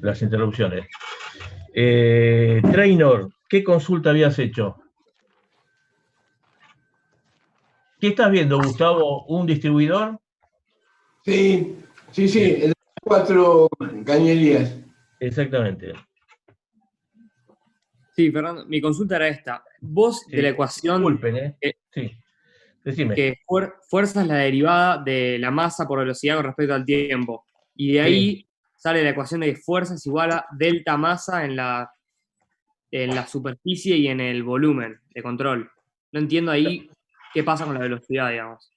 las interrupciones. Trainor, ¿qué consulta habías hecho? ¿Qué estás viendo, Gustavo? ¿Un distribuidor? Sí, sí, sí, Bien, el de 4 cañerías. exactamente. Sí, Fernando, mi consulta era esta. Vos de Sí. la ecuación Disculpen, ¿eh? Sí, decime. que fuerza es la derivada de la masa por velocidad con respecto al tiempo. Y de ahí Sí. sale la ecuación de que fuerza es igual a delta masa en la superficie y en el volumen de control. No entiendo ahí qué pasa con la velocidad, digamos.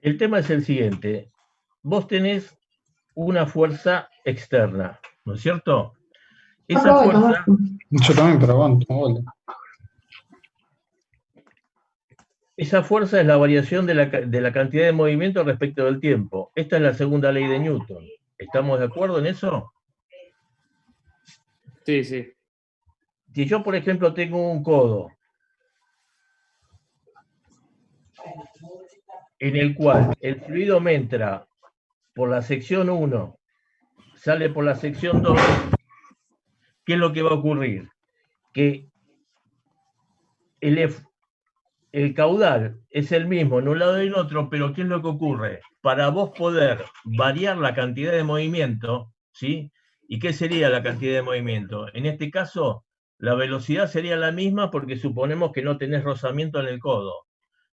El tema es el siguiente. Vos tenés una fuerza externa, ¿no es cierto? Esa fuerza, Yo también, pero aguanto, vale. esa fuerza es la variación de la cantidad de movimiento respecto del tiempo. Esta es la segunda ley de Newton. ¿Estamos de acuerdo en eso? Sí, sí. Si yo, por ejemplo, tengo un codo en el cual el fluido me entra por la sección 1, sale por la sección 2, ¿qué es lo que va a ocurrir? Que el caudal es el mismo en un lado y en otro, pero ¿qué es lo que ocurre? Para vos poder variar la cantidad de movimiento, ¿sí? ¿Y qué sería la cantidad de movimiento? En este caso, la velocidad sería la misma porque suponemos que no tenés rozamiento en el codo.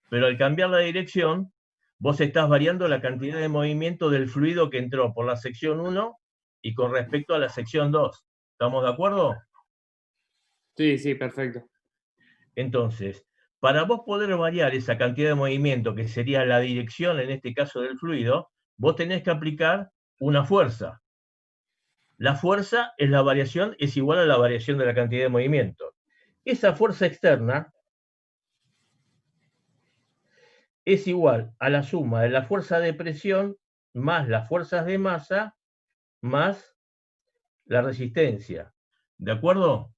Pero al cambiar la dirección, vos estás variando la cantidad de movimiento del fluido que entró por la sección 1 y con respecto a la sección 2. ¿Estamos de acuerdo? Sí, sí, perfecto. Entonces, para vos poder variar esa cantidad de movimiento, que sería la dirección, en este caso del fluido, vos tenés que aplicar una fuerza. La fuerza es igual a la variación de la cantidad de movimiento. Esa fuerza externa es igual a la suma de la fuerza de presión más las fuerzas de masa más la resistencia. ¿De acuerdo?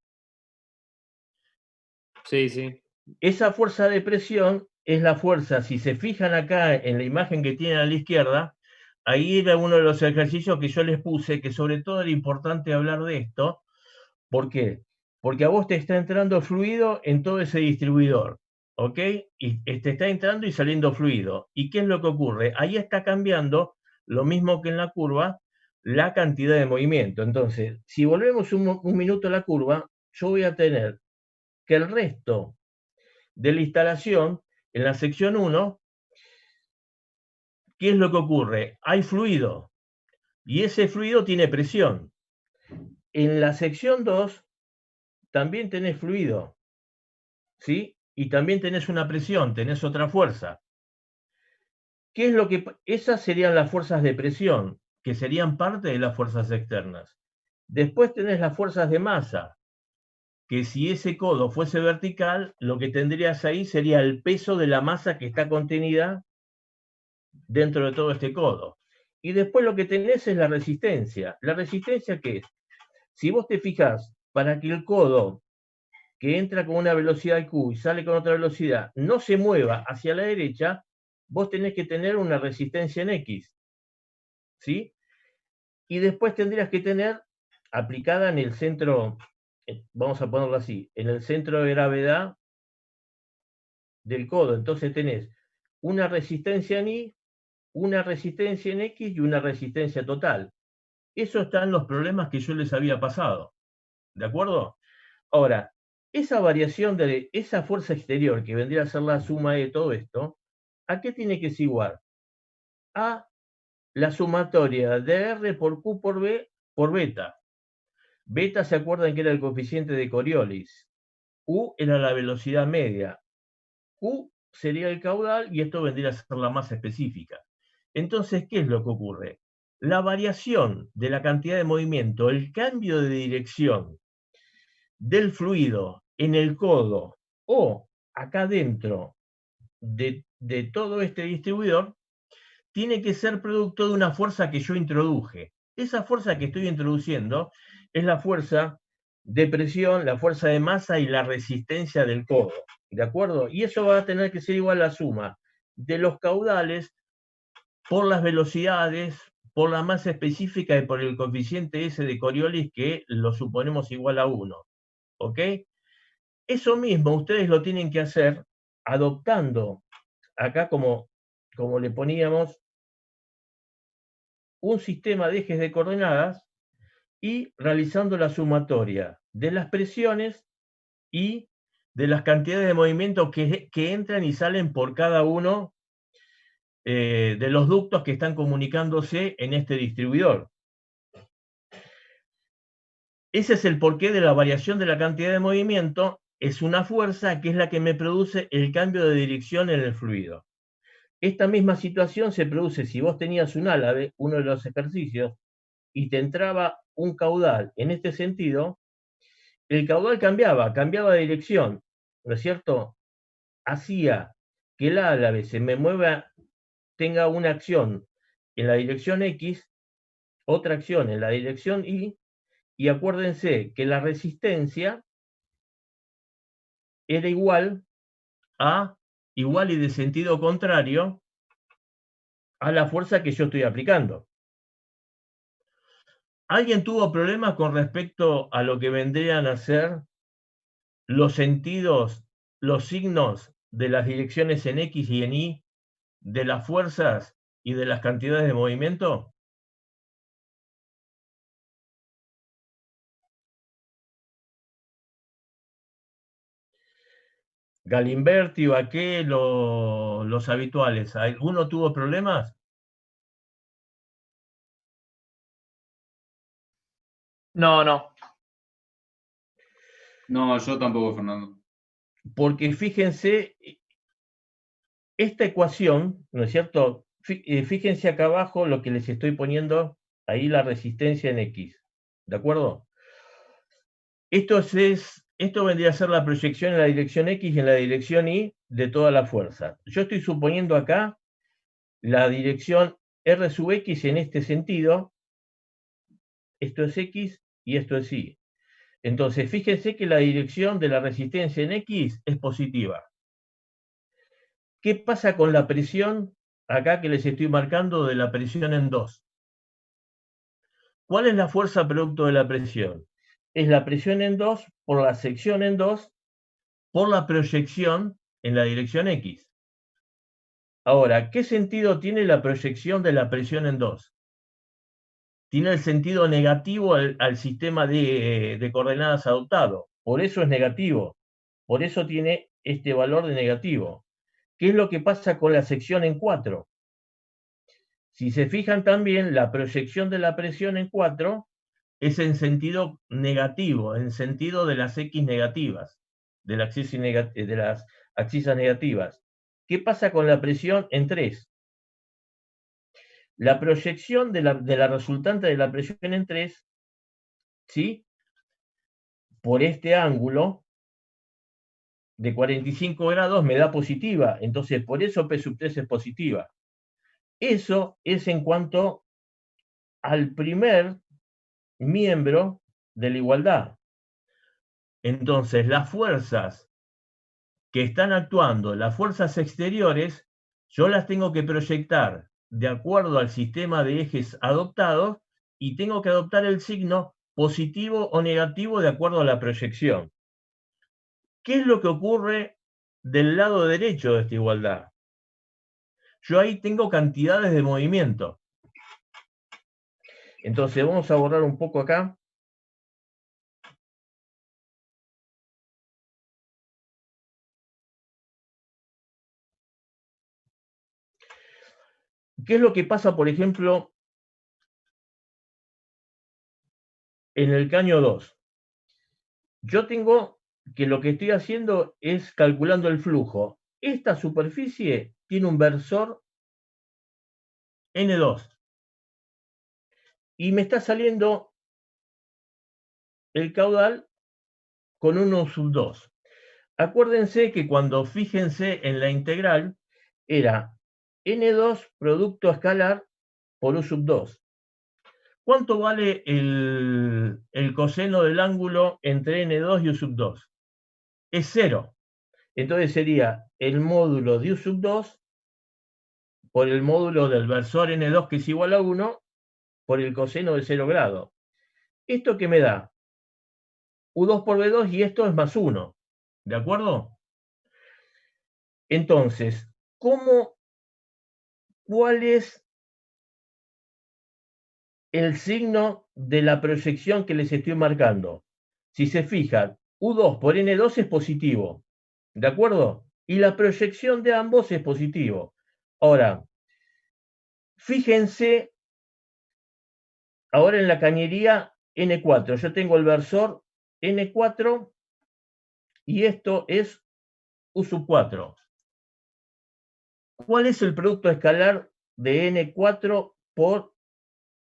Sí, sí. Esa fuerza de presión es la fuerza, si se fijan acá en la imagen que tienen a la izquierda, ahí era uno de los ejercicios que yo les puse, que sobre todo era importante hablar de esto. ¿Por qué? Porque a vos te está entrando fluido en todo ese distribuidor, ¿ok? Y te está entrando y saliendo fluido. ¿Y qué es lo que ocurre? Ahí está cambiando, lo mismo que en la curva, la cantidad de movimiento. Entonces, si volvemos un minuto a la curva, yo voy a tener que el resto de la instalación, en la sección 1, ¿qué es lo que ocurre? Hay fluido y ese fluido tiene presión. En la sección 2 también tenés fluido, ¿sí? Y también tenés una presión, tenés otra fuerza. ¿Qué es lo que esas serían las fuerzas de presión, que serían parte de las fuerzas externas? Después tenés las fuerzas de masa, que si ese codo fuese vertical, lo que tendrías ahí sería el peso de la masa que está contenida dentro de todo este codo. Y después lo que tenés es la resistencia. ¿La resistencia qué es? Si vos te fijás, para que el codo que entra con una velocidad Q y sale con otra velocidad no se mueva hacia la derecha, vos tenés que tener una resistencia en X, ¿sí? Y después tendrías que tener aplicada en el centro, vamos a ponerlo así, en el centro de gravedad del codo. Entonces tenés una resistencia en Y, una resistencia en X y una resistencia total. Eso están los problemas que yo les había pasado. ¿De acuerdo? Ahora, esa variación de esa fuerza exterior que vendría a ser la suma de todo esto, ¿a qué tiene que ser igual? A la sumatoria de R por Q por B por beta. Beta, ¿se acuerdan que era el coeficiente de Coriolis? U era la velocidad media. Q sería el caudal y esto vendría a ser la masa específica. Entonces, ¿qué es lo que ocurre? La variación de la cantidad de movimiento, el cambio de dirección del fluido en el codo o acá dentro de todo este distribuidor, tiene que ser producto de una fuerza que yo introduje. Esa fuerza que estoy introduciendo es la fuerza de presión, la fuerza de masa y la resistencia del codo. ¿De acuerdo? Y eso va a tener que ser igual a la suma de los caudales por las velocidades, por la masa específica y por el coeficiente S de Coriolis, que lo suponemos igual a 1. ¿Ok? Eso mismo ustedes lo tienen que hacer adoptando, acá como le poníamos, un sistema de ejes de coordenadas y realizando la sumatoria de las presiones y de las cantidades de movimiento que entran y salen por cada uno de los ductos que están comunicándose en este distribuidor. Ese es el porqué de la variación de la cantidad de movimiento. Es una fuerza que es la que me produce el cambio de dirección en el fluido. Esta misma situación se produce si vos tenías un álave, uno de los ejercicios, y te entraba un caudal en este sentido, el caudal cambiaba de dirección, ¿no es cierto? Hacía que el álave se me mueva, tenga una acción en la dirección X, otra acción en la dirección Y, y acuérdense que la resistencia era igual y de sentido contrario a la fuerza que yo estoy aplicando. ¿Alguien tuvo problemas con respecto a lo que vendrían a ser los sentidos, los signos de las direcciones en X y en Y, de las fuerzas y de las cantidades de movimiento? Galimberti, Baqué, los habituales. ¿Alguno tuvo problemas? No, no. No, yo tampoco, Fernando. Porque fíjense, esta ecuación, ¿no es cierto? Fíjense acá abajo lo que les estoy poniendo, ahí la resistencia en X, ¿de acuerdo? Esto vendría a ser la proyección en la dirección X y en la dirección Y de toda la fuerza. Yo estoy suponiendo acá la dirección R sub X en este sentido, esto es X y esto es Y. Entonces, fíjense que la dirección de la resistencia en X es positiva. ¿Qué pasa con la presión acá que les estoy marcando de la presión en 2? ¿Cuál es la fuerza producto de la presión? Es la presión en 2 por la sección en 2 por la proyección en la dirección X. Ahora, ¿qué sentido tiene la proyección de la presión en 2? Tiene el sentido negativo al sistema de coordenadas adoptado. Por eso es negativo. Por eso tiene este valor de negativo. ¿Qué es lo que pasa con la sección en 4? Si se fijan también, la proyección de la presión en 4 es en sentido negativo, en sentido de las X negativas, de las abscisas negativas. ¿Qué pasa con la presión en 3? La proyección de la resultante de la presión en 3, ¿sí? Por este ángulo de 45 grados me da positiva, entonces por eso P sub 3 es positiva. Eso es en cuanto al primer miembro de la igualdad. Entonces, las fuerzas que están actuando, las fuerzas exteriores, yo las tengo que proyectar de acuerdo al sistema de ejes adoptados y tengo que adoptar el signo positivo o negativo de acuerdo a la proyección. ¿Qué es lo que ocurre del lado derecho de esta igualdad? Yo ahí tengo cantidades de movimiento. Entonces vamos a borrar un poco acá. ¿Qué es lo que pasa, por ejemplo, en el caño 2? Yo tengo que lo que estoy haciendo es calculando el flujo. Esta superficie tiene un versor N2 y me está saliendo el caudal con 1 sub 2. Acuérdense que cuando fíjense en la integral era N2 producto escalar por U sub 2. ¿Cuánto vale el coseno del ángulo entre N2 y U sub 2? Es 0. Entonces sería el módulo de U sub 2 por el módulo del versor N2, que es igual a 1, por el coseno de 0 grados. ¿Esto qué me da? U2 por B2 y esto es más 1. ¿De acuerdo? Entonces, ¿cuál es el signo de la proyección que les estoy marcando? Si se fijan, U2 por N2 es positivo. ¿De acuerdo? Y la proyección de ambos es positivo. Ahora, fíjense, ahora en la cañería N4, yo tengo el versor N4 y esto es U4. ¿Cuál es el producto escalar de N4 por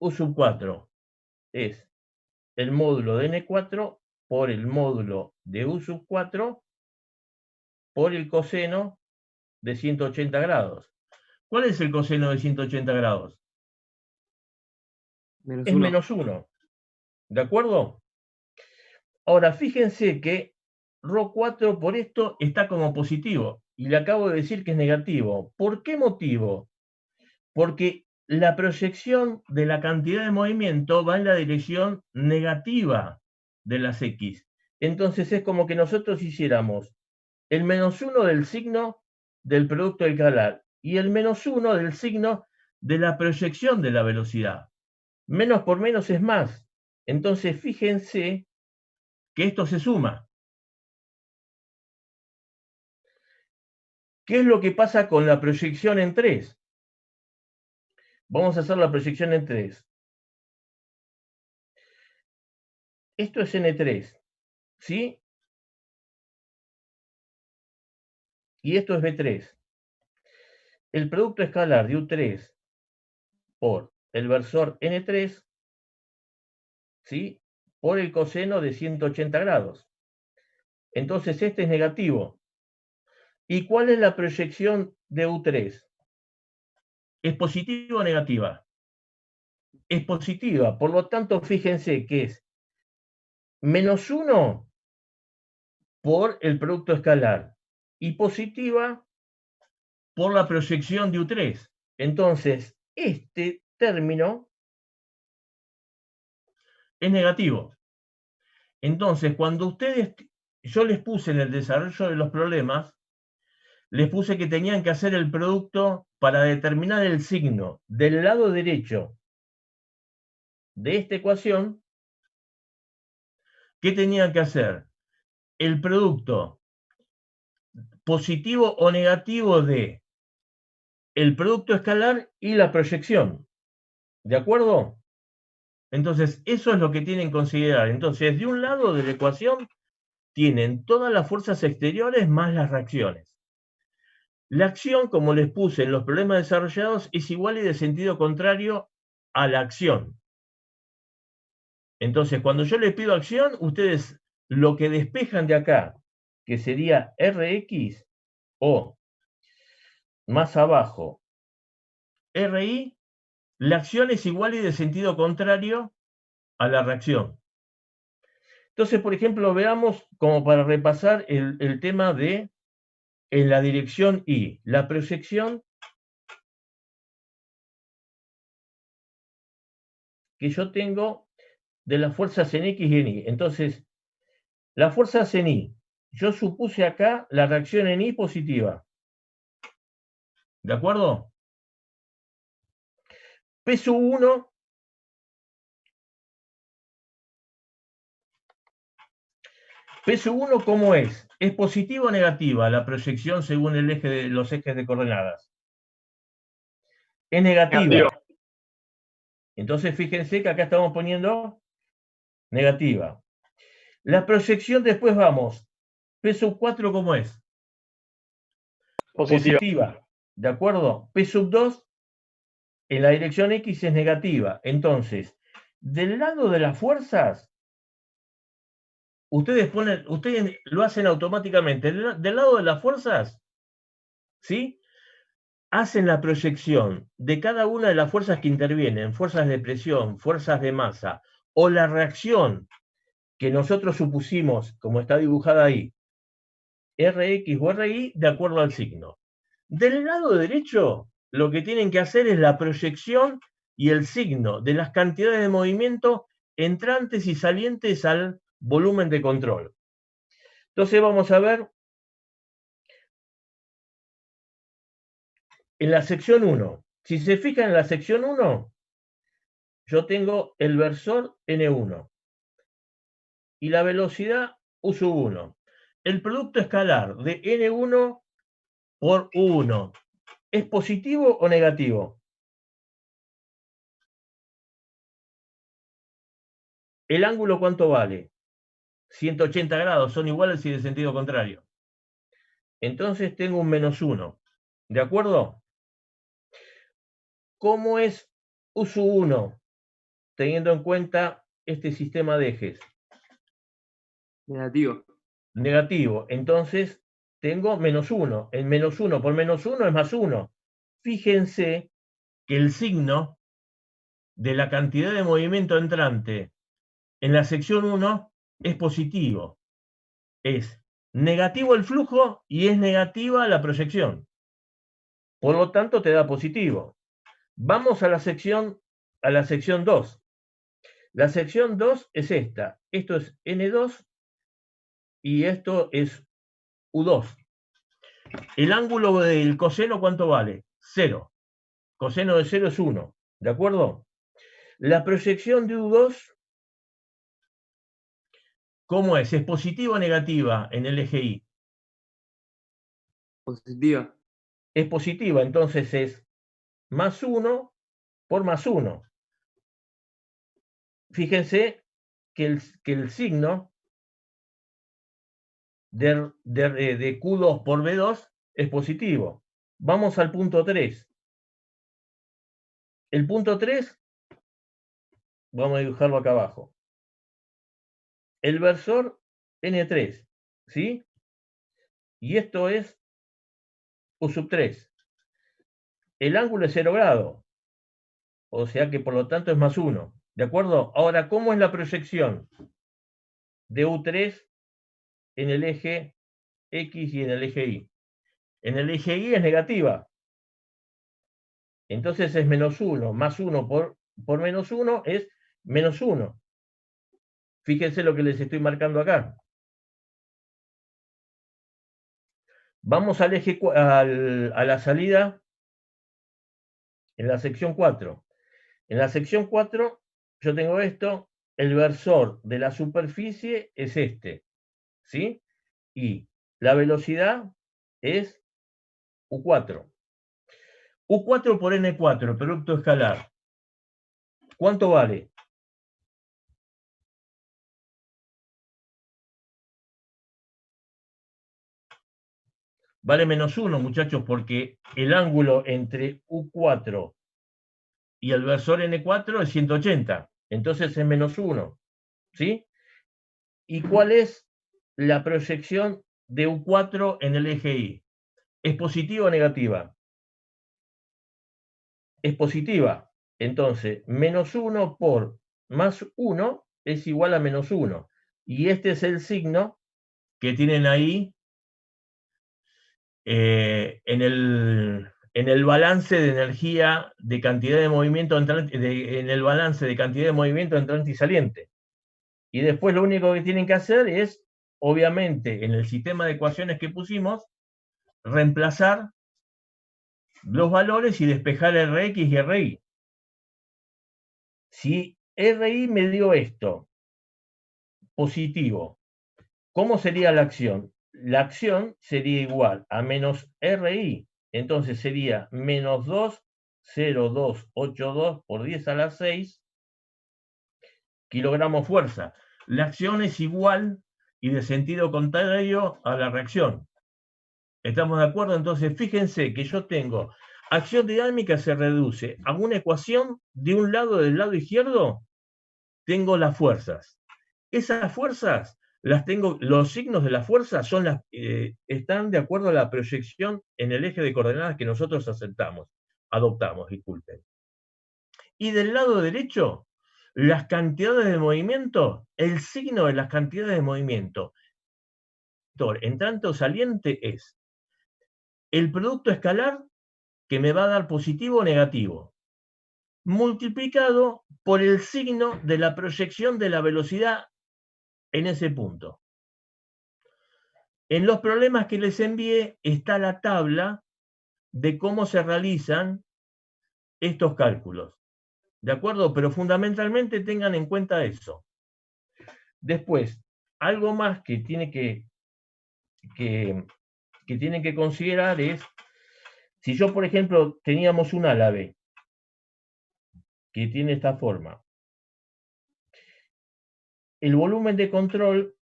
U4? Es el módulo de N4 por el módulo de U4 por el coseno de 180 grados. ¿Cuál es el coseno de 180 grados? Es -1. menos 1. ¿De acuerdo? Ahora, fíjense que ρ4 por esto está como positivo y le acabo de decir que es negativo. ¿Por qué motivo? Porque la proyección de la cantidad de movimiento va en la dirección negativa de las X. Entonces es como que nosotros hiciéramos el -1 del signo del producto escalar y el -1 del signo de la proyección de la velocidad. Menos por menos es más. Entonces fíjense que esto se suma. ¿Qué es lo que pasa con la proyección en 3? Vamos a hacer la proyección en 3. Esto es N3, ¿sí? Y esto es B3. El producto escalar de U3 por el versor N3, ¿sí? Por el coseno de 180 grados. Entonces este es negativo. ¿Y cuál es la proyección de U3? ¿Es positiva o negativa? Es positiva. Por lo tanto, fíjense que es -1 por el producto escalar y positiva por la proyección de U3. Entonces, este término es negativo. Entonces, cuando ustedes, yo les puse en el desarrollo de los problemas, les puse que tenían que hacer el producto para determinar el signo del lado derecho de esta ecuación. ¿Qué tenían que hacer? El producto positivo o negativo de el producto escalar y la proyección. ¿De acuerdo? Entonces, eso es lo que tienen que considerar. Entonces, de un lado de la ecuación tienen todas las fuerzas exteriores más las reacciones. La acción, como les puse en los problemas desarrollados, es igual y de sentido contrario a la acción. Entonces, cuando yo les pido acción, ustedes lo que despejan de acá, que sería Rx o más abajo Ri, la acción es igual y de sentido contrario a la reacción. Entonces, por ejemplo, veamos como para repasar el tema de en la dirección Y, la proyección que yo tengo de las fuerzas en X y en Y. Entonces, las fuerzas en Y, yo supuse acá la reacción en Y positiva. ¿De acuerdo? Peso 1 ¿cómo es? ¿Es positiva o negativa la proyección según el eje de los ejes de coordenadas? Es negativa. Negativo. Entonces fíjense que acá estamos poniendo negativa. La proyección después vamos. P 4 ¿cómo es? Positiva. Positiva. ¿De acuerdo? P 2 en la dirección X es negativa. Entonces, del lado de las fuerzas, ustedes lo hacen automáticamente. Del lado de las fuerzas, ¿sí? Hacen la proyección de cada una de las fuerzas que intervienen, fuerzas de presión, fuerzas de masa, o la reacción que nosotros supusimos, como está dibujada ahí, Rx o Ri, de acuerdo al signo. Del lado derecho, lo que tienen que hacer es la proyección y el signo de las cantidades de movimiento entrantes y salientes al volumen de control. Entonces vamos a ver en la sección 1. Si se fijan en la sección 1, yo tengo el versor N1 y la velocidad U sub 1. El producto escalar de N1 por U1, ¿es positivo o negativo? ¿El ángulo cuánto vale? 180 grados, son iguales y de sentido contrario. Entonces tengo un -1. ¿De acuerdo? ¿Cómo es U sub 1? Teniendo en cuenta este sistema de ejes. Negativo. Negativo. Entonces tengo -1. El -1 por -1 es +1. Fíjense que el signo de la cantidad de movimiento entrante en la sección 1 es positivo. Es negativo el flujo y es negativa la proyección. Por lo tanto, te da positivo. Vamos a la sección 2. La sección 2 es esta. Esto es N2 y esto es U2. El ángulo del coseno, ¿cuánto vale? 0. Coseno de 0 es 1. ¿De acuerdo? La proyección de U2, ¿cómo es? ¿Es positiva o negativa en el eje Y? Positiva. Es positiva, entonces es +1 por +1. Fíjense que el signo de Q2 por B2 es positivo. Vamos al punto 3. El punto 3, vamos a dibujarlo acá abajo. El versor N3, ¿sí? Y esto es U sub 3. El ángulo es 0 grados, o sea que por lo tanto es +1. ¿De acuerdo? Ahora, ¿cómo es la proyección de U3 en el eje X y en el eje Y? En el eje Y es negativa. Entonces es -1, +1 por -1 es -1. Fíjense lo que les estoy marcando acá. Vamos al eje, a la salida en la sección 4. En la sección 4 yo tengo esto, el versor de la superficie es este, ¿sí? Y la velocidad es U4. U4 por N4, el producto escalar. ¿Cuánto vale? Vale -1, muchachos, porque el ángulo entre U4 y el versor N4 es 180. Entonces es -1. ¿Sí? ¿Y cuál es la proyección de U4 en el eje Y? ¿Es positiva o negativa? Es positiva. Entonces, -1 por +1 es igual a -1. Y este es el signo que tienen ahí en el balance de energía de cantidad de movimiento entrante, en el balance de cantidad de movimiento entrante y saliente. Y después lo único que tienen que hacer es, obviamente, en el sistema de ecuaciones que pusimos, reemplazar los valores y despejar Rx y Ri. Si Ri me dio esto, positivo, ¿cómo sería la acción? La acción sería igual a -Ri. Entonces sería -2,0282 por 10 a la 6 kilogramos fuerza. La acción es igual y de sentido contrario a la reacción. ¿Estamos de acuerdo? Entonces, fíjense que yo tengo acción dinámica se reduce a una ecuación de un lado, del lado izquierdo, tengo las fuerzas. Esas fuerzas las tengo, los signos de las fuerzas son están de acuerdo a la proyección en el eje de coordenadas que nosotros adoptamos, disculpen. Y del lado derecho, las cantidades de movimiento, el signo de las cantidades de movimiento entrante o saliente es el producto escalar que me va a dar positivo o negativo. multiplicado por el signo de la proyección de la velocidad en ese punto. En los problemas que les envié está la tabla de cómo se realizan estos cálculos. ¿De acuerdo? Pero fundamentalmente tengan en cuenta eso. Después, algo más que tienen que considerar es, si yo, por ejemplo, teníamos un álabe que tiene esta forma, el volumen de control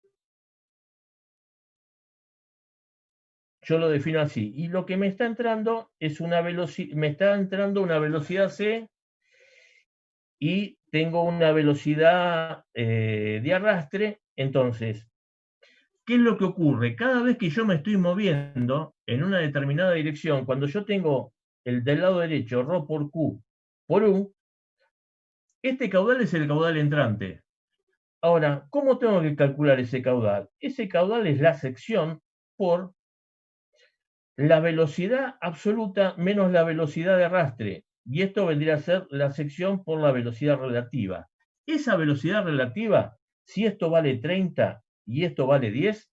yo lo defino así, y lo que me está entrando es una velocidad, me está entrando una velocidad C y tengo una velocidad de arrastre. Entonces, ¿qué es lo que ocurre? Cada vez que yo me estoy moviendo en una determinada dirección, cuando yo tengo el del lado derecho, ρ por Q por U, este caudal es el caudal entrante. Ahora, ¿cómo tengo que calcular ese caudal? Ese caudal es la sección por la velocidad absoluta menos la velocidad de arrastre. Y esto vendría a ser la sección por la velocidad relativa. Esa velocidad relativa, si esto vale 30 y esto vale 10,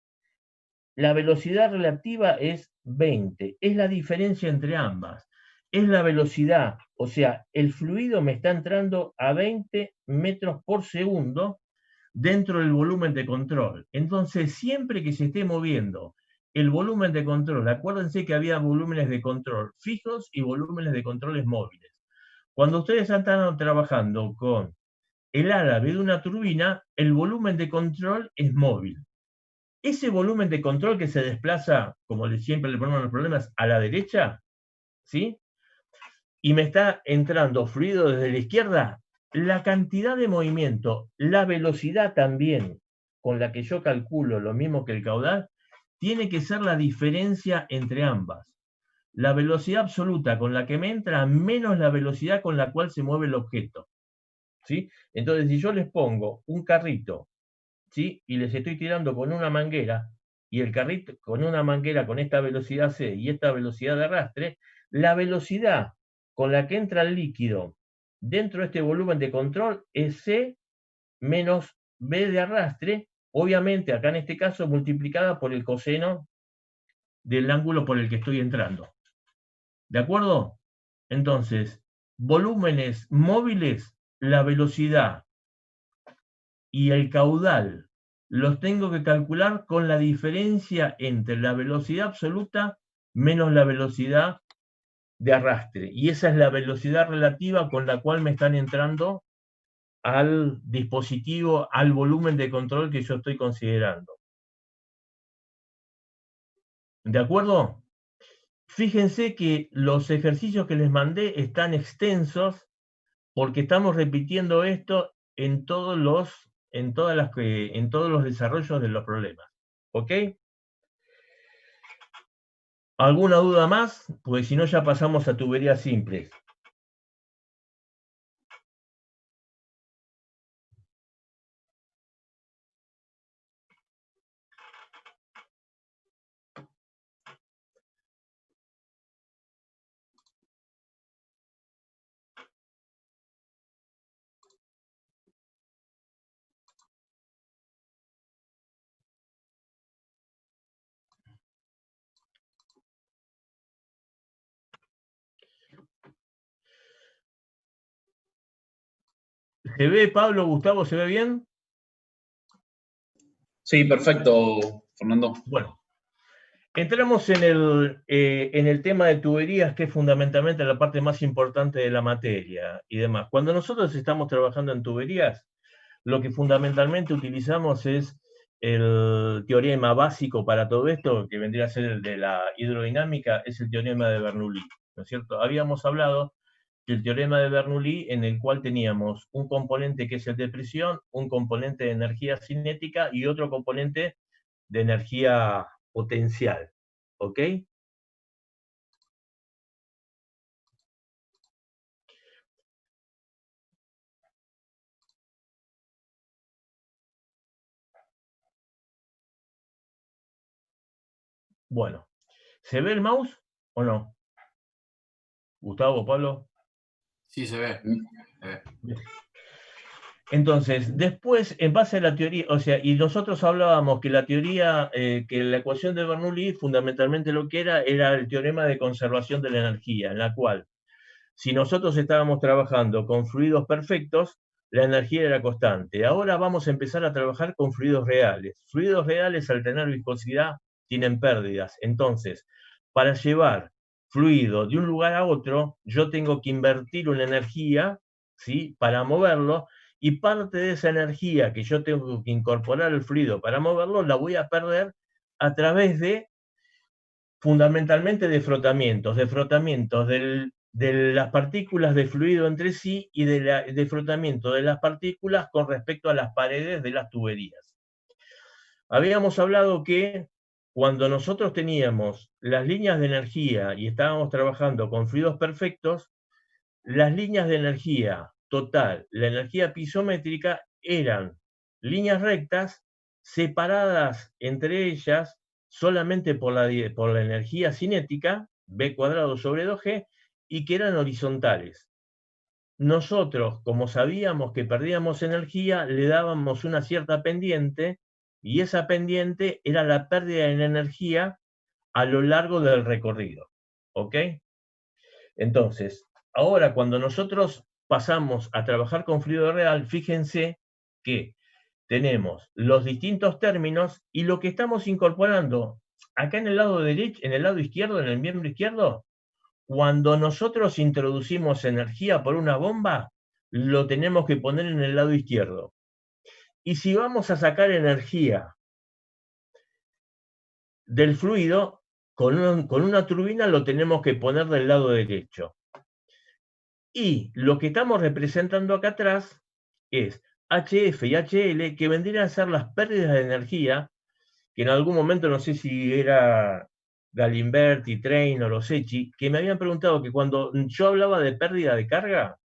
la velocidad relativa es 20. Es la diferencia entre ambas. Es la velocidad, o sea, el fluido me está entrando a 20 metros por segundo dentro del volumen de control. Entonces, siempre que se esté moviendo el volumen de control, acuérdense que había volúmenes de control fijos y volúmenes de controles móviles. Cuando ustedes están trabajando con el árabe de una turbina, el volumen de control es móvil. Ese volumen de control que se desplaza, como siempre le ponemos los problemas, a la derecha, ¿sí? Y me está entrando fluido desde la izquierda, la cantidad de movimiento, la velocidad también con la que yo calculo lo mismo que el caudal, tiene que ser la diferencia entre ambas. La velocidad absoluta con la que me entra menos la velocidad con la cual se mueve el objeto. ¿Sí? Entonces, si yo les pongo un carrito, ¿sí? Y les estoy tirando con una manguera, y el carrito con una manguera con esta velocidad C y esta velocidad de arrastre, la velocidad con la que entra el líquido dentro de este volumen de control es C menos B de arrastre, obviamente acá en este caso multiplicada por el coseno del ángulo por el que estoy entrando. ¿De acuerdo? Entonces, volúmenes móviles, la velocidad y el caudal los tengo que calcular con la diferencia entre la velocidad absoluta menos la velocidad de arrastre. Y esa es la velocidad relativa con la cual me están entrando al dispositivo, al volumen de control que yo estoy considerando. ¿De acuerdo? Fíjense que los ejercicios que les mandé están extensos porque estamos repitiendo esto en todos los desarrollos de los problemas. ¿Ok? ¿Alguna duda más? Pues si no, ya pasamos a tuberías simples. ¿Se ve, Pablo, Gustavo, se ve bien? Sí, perfecto, Fernando. Bueno, entramos en el tema de tuberías, que es fundamentalmente la parte más importante de la materia y demás. Cuando nosotros estamos trabajando en tuberías, lo que fundamentalmente utilizamos es el teorema básico para todo esto, que vendría a ser el de la hidrodinámica, es el teorema de Bernoulli, ¿no es cierto? Habíamos hablado del teorema de Bernoulli, en el cual teníamos un componente que es el de presión, un componente de energía cinética y otro componente de energía potencial. ¿Ok? Bueno, ¿se ve el mouse o no? Gustavo, Pablo. Sí, se ve. Entonces, después, en base a la teoría, o sea, y nosotros hablábamos que la teoría, que la ecuación de Bernoulli, fundamentalmente lo que era el teorema de conservación de la energía, en la cual, si nosotros estábamos trabajando con fluidos perfectos, la energía era constante. Ahora vamos a empezar a trabajar con fluidos reales. Fluidos reales, al tener viscosidad, tienen pérdidas. Entonces, para llevar fluido de un lugar a otro, yo tengo que invertir una energía, ¿sí?, para moverlo, y parte de esa energía que yo tengo que incorporar al fluido para moverlo, la voy a perder a través de, fundamentalmente, de frotamientos de las partículas de fluido entre sí y de frotamiento de las partículas con respecto a las paredes de las tuberías. Habíamos hablado que cuando nosotros teníamos las líneas de energía y estábamos trabajando con fluidos perfectos, las líneas de energía total, la energía pisométrica, eran líneas rectas separadas entre ellas solamente por la energía cinética, B cuadrado sobre 2G, y que eran horizontales. Nosotros, como sabíamos que perdíamos energía, le dábamos una cierta pendiente, y esa pendiente era la pérdida de energía a lo largo del recorrido. ¿Ok? Entonces, ahora cuando nosotros pasamos a trabajar con fluido real, fíjense que tenemos los distintos términos y lo que estamos incorporando acá en el lado derecho, en el lado izquierdo, en el miembro izquierdo, cuando nosotros introducimos energía por una bomba, lo tenemos que poner en el lado izquierdo. Y si vamos a sacar energía del fluido, con una turbina lo tenemos que poner del lado derecho. Y lo que estamos representando acá atrás es HF y HL, que vendrían a ser las pérdidas de energía, que en algún momento, no sé si era Galimberti, Train o Rosecchi, que me habían preguntado que cuando yo hablaba de pérdida de carga,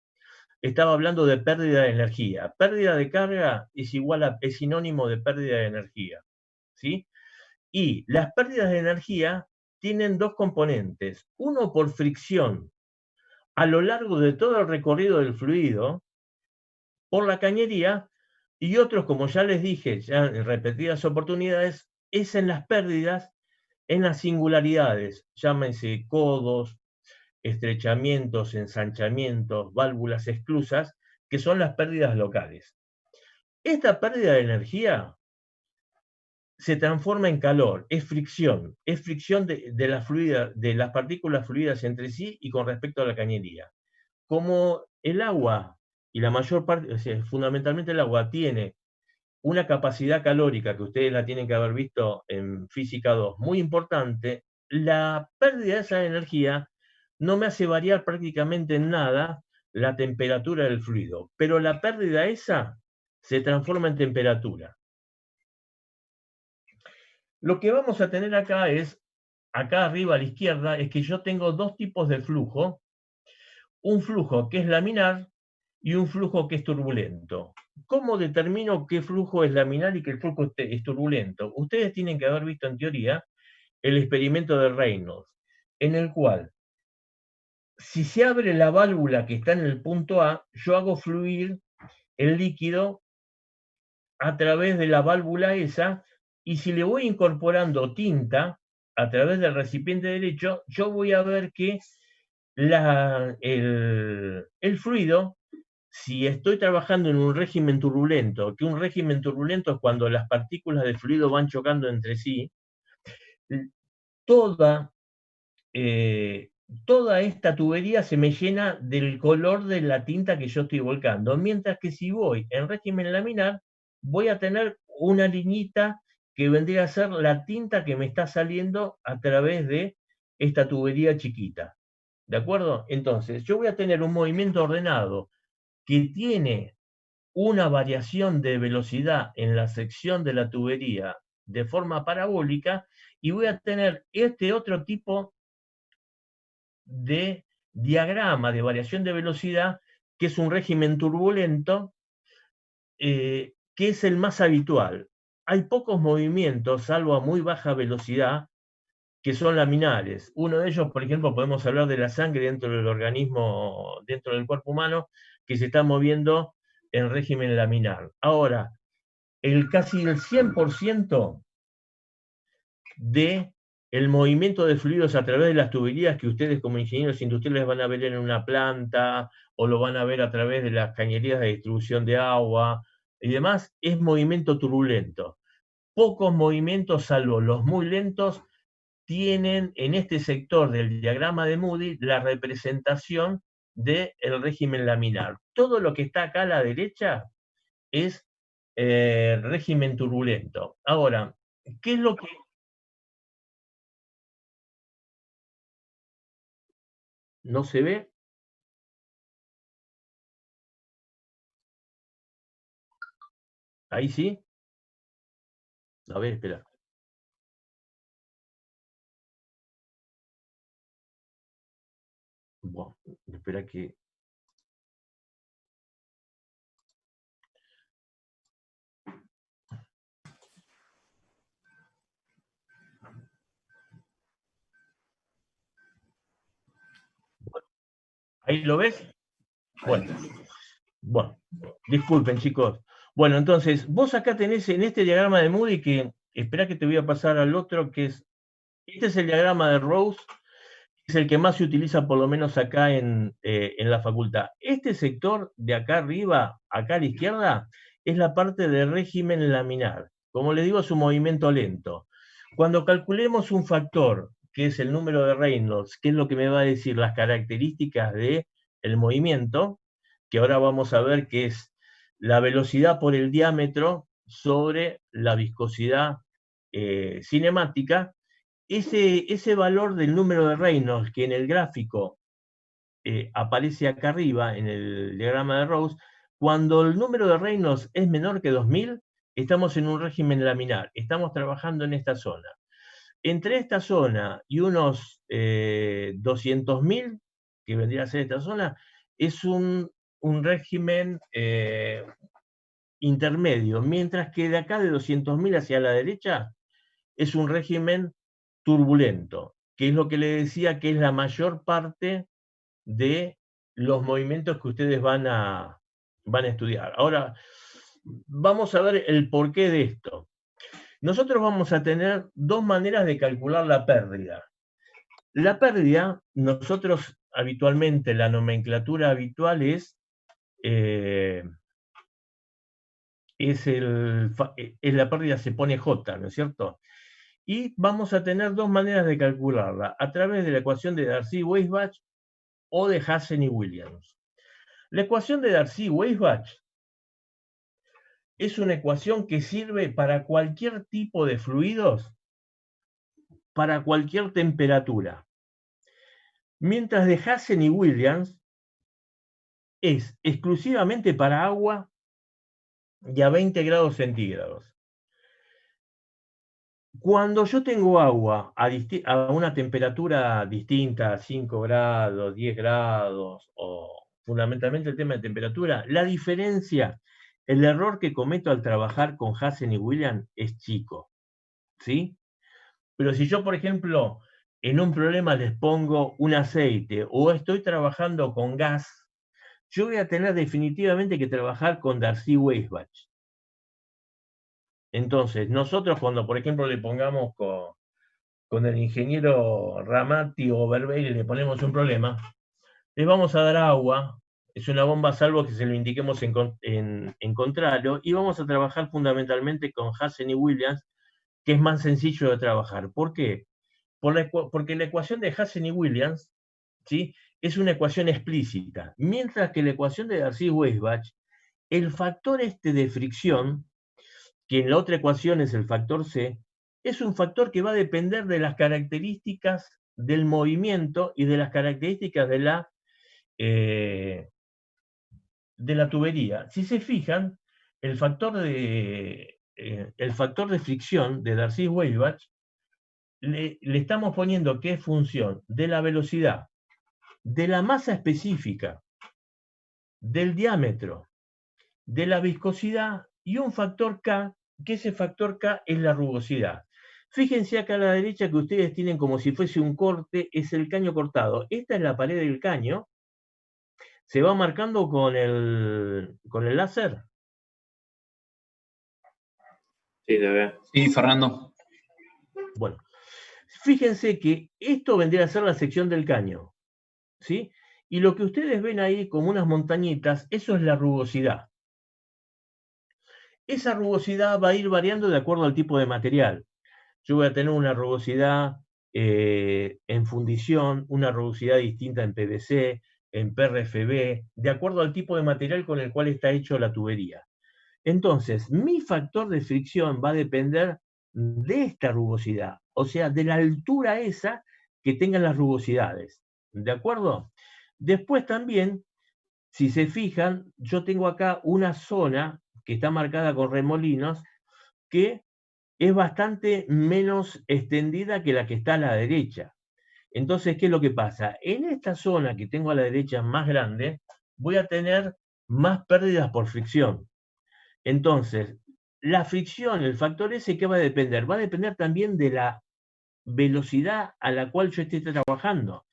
estaba hablando de pérdida de energía. Pérdida de carga es sinónimo de pérdida de energía, ¿sí? Y las pérdidas de energía tienen dos componentes. Uno por fricción a lo largo de todo el recorrido del fluido por la cañería, y otros, como ya les dije ya en repetidas oportunidades, es en las pérdidas, en las singularidades, llámense codos, estrechamientos, ensanchamientos, válvulas esclusas, que son las pérdidas locales. Esta pérdida de energía se transforma en calor, es fricción de las partículas fluidas entre sí y con respecto a la cañería. Como el agua, y la mayor parte, o sea, fundamentalmente el agua, tiene una capacidad calórica, que ustedes la tienen que haber visto en Física 2, muy importante, la pérdida de esa energía no me hace variar prácticamente en nada la temperatura del fluido, pero la pérdida esa se transforma en temperatura. Lo que vamos a tener acá es, acá arriba a la izquierda, es que yo tengo dos tipos de flujo, un flujo que es laminar y un flujo que es turbulento. ¿Cómo determino qué flujo es laminar y qué flujo es turbulento? Ustedes tienen que haber visto en teoría el experimento de Reynolds, en el cual, si se abre la válvula que está en el punto A, yo hago fluir el líquido a través de la válvula esa, y si le voy incorporando tinta a través del recipiente derecho, yo voy a ver que el fluido, si estoy trabajando en un régimen turbulento, que un régimen turbulento es cuando las partículas de fluido van chocando entre sí, toda esta tubería se me llena del color de la tinta que yo estoy volcando, mientras que si voy en régimen laminar, voy a tener una liñita que vendría a ser la tinta que me está saliendo a través de esta tubería chiquita. ¿De acuerdo? Entonces, yo voy a tener un movimiento ordenado que tiene una variación de velocidad en la sección de la tubería de forma parabólica, y voy a tener este otro tipo de diagrama de variación de velocidad, que es un régimen turbulento, que es el más habitual. Hay pocos movimientos, salvo a muy baja velocidad, que son laminares. Uno de ellos, por ejemplo, podemos hablar de la sangre dentro del organismo, dentro del cuerpo humano, que se está moviendo en régimen laminar. Ahora, casi el 100% de el movimiento de fluidos a través de las tuberías que ustedes como ingenieros industriales van a ver en una planta o lo van a ver a través de las cañerías de distribución de agua y demás, es movimiento turbulento. Pocos movimientos, salvo los muy lentos, tienen en este sector del diagrama de Moody la representación del régimen laminar. Todo lo que está acá a la derecha es régimen turbulento. Ahora, ¿qué es lo que... ¿No se ve? ¿Ahí sí? A ver, espera. Bueno, espera que... ¿Ahí lo ves? Bueno, disculpen chicos. Bueno, entonces, vos acá tenés en este diagrama de Moody que, espera que te voy a pasar al otro, que es, este es el diagrama de Rose, es el que más se utiliza por lo menos acá en la facultad. Este sector de acá arriba, acá a la izquierda, es la parte de régimen laminar. Como les digo, es un movimiento lento. Cuando calculemos un factor, que es el número de Reynolds, que es lo que me va a decir las características del movimiento, que ahora vamos a ver que es la velocidad por el diámetro sobre la viscosidad cinemática, ese valor del número de Reynolds que en el gráfico aparece acá arriba, en el diagrama de Rose, cuando el número de Reynolds es menor que 2000, estamos en un régimen laminar, estamos trabajando en esta zona. Entre esta zona y unos 200.000, que vendría a ser esta zona, es un régimen intermedio, mientras que de acá de 200.000 hacia la derecha es un régimen turbulento, que es lo que le decía que es la mayor parte de los movimientos que ustedes van a estudiar. Ahora, vamos a ver el porqué de esto. Nosotros vamos a tener dos maneras de calcular la pérdida. La pérdida, nosotros habitualmente, la nomenclatura habitual es la pérdida se pone J, ¿no es cierto? Y vamos a tener dos maneras de calcularla, a través de la ecuación de Darcy-Weisbach o de Hassen y Williams. La ecuación de Darcy-Weisbach es una ecuación que sirve para cualquier tipo de fluidos, para cualquier temperatura. Mientras de Hassen y Williams es exclusivamente para agua y a 20 grados centígrados. Cuando yo tengo agua a una temperatura distinta, 5 grados, 10 grados, o fundamentalmente el tema de temperatura, la diferencia, el error que cometo al trabajar con Hassen y Williams es chico, ¿sí? Pero si yo, por ejemplo, en un problema les pongo un aceite o estoy trabajando con gas, yo voy a tener definitivamente que trabajar con Darcy-Weisbach. Entonces, nosotros cuando, por ejemplo, le pongamos con el ingeniero Ramati o Berbeil le ponemos un problema, le vamos a dar agua, es una bomba salvo que se lo indiquemos en contrario, y vamos a trabajar fundamentalmente con Hassen y Williams, que es más sencillo de trabajar. ¿Por qué? Porque la ecuación de Hassen y Williams, ¿sí?, es una ecuación explícita, mientras que la ecuación de Darcy-Weisbach, el factor de fricción, que en la otra ecuación es el factor C, es un factor que va a depender de las características del movimiento y de las características de la tubería. Si se fijan, el factor de fricción de Darcy-Weisbach le estamos poniendo que es función de la velocidad, de la masa específica, del diámetro, de la viscosidad y un factor K, que ese factor K es la rugosidad. Fíjense acá a la derecha que ustedes tienen como si fuese un corte, es el caño cortado. Esta es la pared del caño. Se va marcando con el láser. Sí, se ve. Sí, Fernando. Bueno, fíjense que esto vendría a ser la sección del caño, ¿sí? Y lo que ustedes ven ahí como unas montañitas, eso es la rugosidad. Esa rugosidad va a ir variando de acuerdo al tipo de material. Yo voy a tener una rugosidad en fundición, una rugosidad distinta en PVC, en PRFB, de acuerdo al tipo de material con el cual está hecho la tubería. Entonces, mi factor de fricción va a depender de esta rugosidad, o sea, de la altura esa que tengan las rugosidades. ¿De acuerdo? Después también, si se fijan, yo tengo acá una zona que está marcada con remolinos que es bastante menos extendida que la que está a la derecha. Entonces, ¿qué es lo que pasa? En esta zona que tengo a la derecha más grande, voy a tener más pérdidas por fricción. Entonces, la fricción, el factor S, ¿qué va a depender? Va a depender también de la velocidad a la cual yo esté trabajando.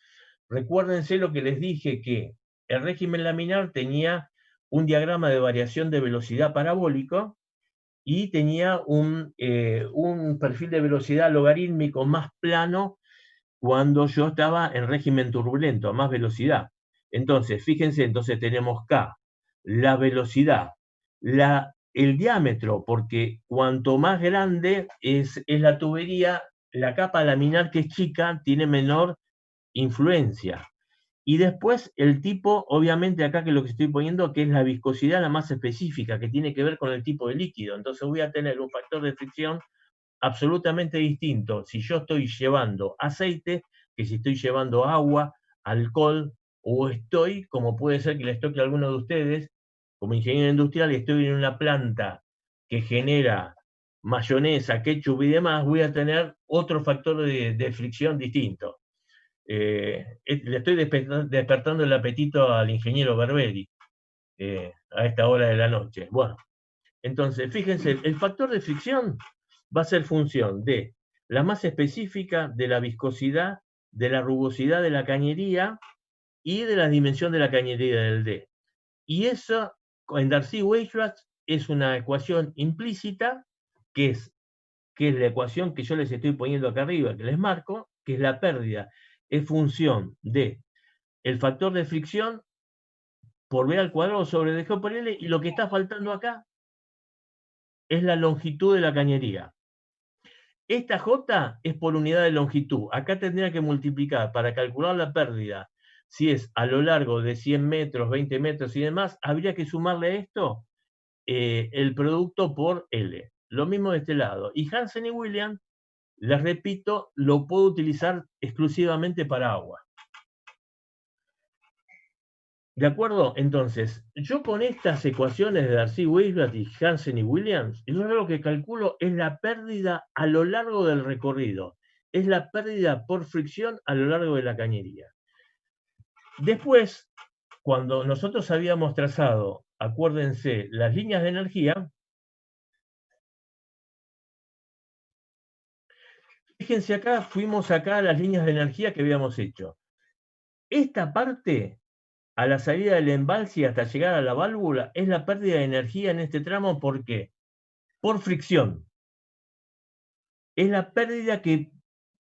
Recuérdense lo que les dije, que el régimen laminar tenía un diagrama de variación de velocidad parabólico y tenía un perfil de velocidad logarítmico más plano cuando yo estaba en régimen turbulento, a más velocidad. Entonces, fíjense, entonces tenemos K, la velocidad, el diámetro, porque cuanto más grande es la tubería, la capa laminar que es chica tiene menor influencia. Y después el tipo, obviamente acá que lo que estoy poniendo, que es la viscosidad la más específica, que tiene que ver con el tipo de líquido. Entonces voy a tener un factor de fricción absolutamente distinto si yo estoy llevando aceite que si estoy llevando agua, alcohol, o estoy, como puede ser que les toque a alguno de ustedes, como ingeniero industrial, y estoy en una planta que genera mayonesa, ketchup y demás, voy a tener otro factor de fricción distinto. Le estoy despertando el apetito al ingeniero Berberi a esta hora de la noche. Bueno, entonces, fíjense, el factor de fricción va a ser función de la masa específica, de la viscosidad, de la rugosidad de la cañería y de la dimensión de la cañería del D. Y eso, en Darcy-Weisbach, es una ecuación implícita, que es la ecuación que yo les estoy poniendo acá arriba, que les marco, que es la pérdida, es función de el factor de fricción por B al cuadrado sobre D por L, y lo que está faltando acá es la longitud de la cañería. Esta J es por unidad de longitud. Acá tendría que multiplicar para calcular la pérdida. Si es a lo largo de 100 metros, 20 metros y demás, habría que sumarle a esto el producto por L. Lo mismo de este lado. Y Hansen y Williams, les repito, lo puedo utilizar exclusivamente para agua. ¿De acuerdo? Entonces, yo con estas ecuaciones de Darcy-Weisbach y Hansen y Williams, yo lo que calculo es la pérdida a lo largo del recorrido. Es la pérdida por fricción a lo largo de la cañería. Después, cuando nosotros habíamos trazado, acuérdense, las líneas de energía, fíjense acá, fuimos acá a las líneas de energía que habíamos hecho. Esta parte, a la salida del embalse y hasta llegar a la válvula, es la pérdida de energía en este tramo. ¿Por qué? Por fricción. Es la pérdida que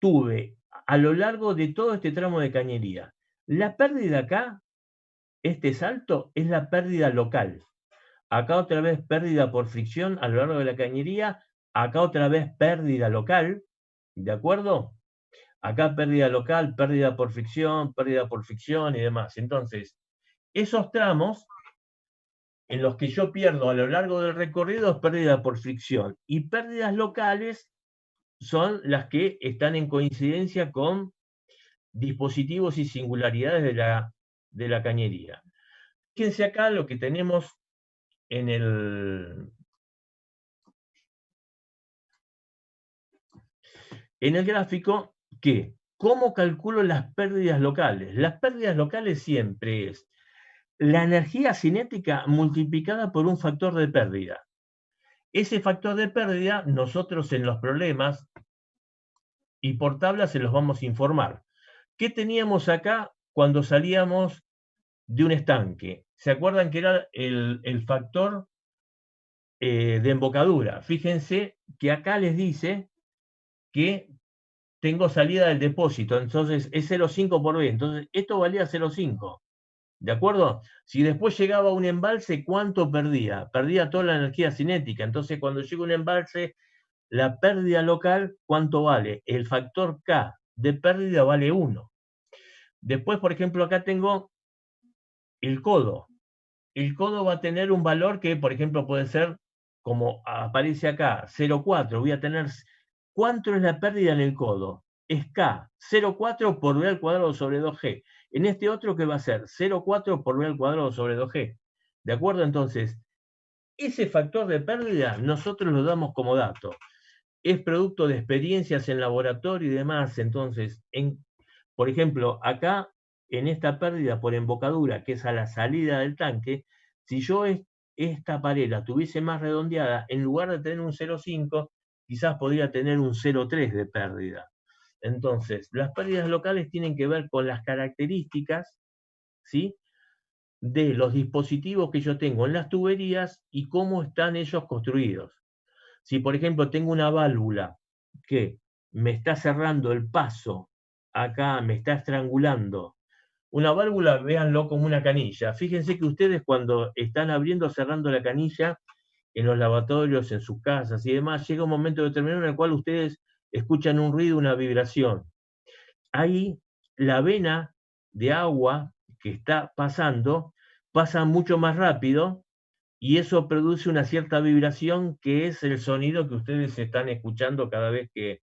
tuve a lo largo de todo este tramo de cañería. La pérdida acá, este salto, es la pérdida local. Acá otra vez pérdida por fricción a lo largo de la cañería. Acá otra vez pérdida local. ¿De acuerdo? Acá pérdida local, pérdida por fricción y demás. Entonces, esos tramos en los que yo pierdo a lo largo del recorrido es pérdida por fricción. Y pérdidas locales son las que están en coincidencia con dispositivos y singularidades de la cañería. Fíjense acá lo que tenemos en el gráfico, que ¿cómo calculo las pérdidas locales? Las pérdidas locales siempre es la energía cinética multiplicada por un factor de pérdida. Ese factor de pérdida, nosotros en los problemas y por tabla se los vamos a informar. ¿Qué teníamos acá cuando salíamos de un estanque? ¿Se acuerdan que era el factor de embocadura? Fíjense que acá les dice que tengo salida del depósito, entonces es 0,5 por B, entonces esto valía 0,5, ¿de acuerdo? Si después llegaba un embalse, ¿cuánto perdía? Perdía toda la energía cinética, entonces cuando llega un embalse, la pérdida local, ¿cuánto vale? El factor K de pérdida vale 1. Después, por ejemplo, acá tengo el codo. El codo va a tener un valor que, por ejemplo, puede ser, como aparece acá, 0,4. Voy a tener, ¿cuánto es la pérdida en el codo? Es K, 0,4 por B al cuadrado sobre 2G. En este otro, ¿qué va a ser? 0,4 por B al cuadrado sobre 2G. ¿De acuerdo? Entonces, ese factor de pérdida nosotros lo damos como dato. Es producto de experiencias en laboratorio y demás. Entonces, por ejemplo, acá, en esta pérdida por embocadura, que es a la salida del tanque, si yo esta pared la tuviese más redondeada, en lugar de tener un 0,5, quizás podría tener un 0,3 de pérdida. Entonces, las pérdidas locales tienen que ver con las características, ¿sí?, de los dispositivos que yo tengo en las tuberías y cómo están ellos construidos. Si, por ejemplo, tengo una válvula que me está cerrando el paso, acá me está estrangulando, una válvula, véanlo como una canilla. Fíjense que ustedes cuando están abriendo o cerrando la canilla en los lavatorios, en sus casas y demás, llega un momento determinado en el cual ustedes escuchan un ruido, una vibración. Ahí la vena de agua que está pasando pasa mucho más rápido y eso produce una cierta vibración que es el sonido que ustedes están escuchando cada vez que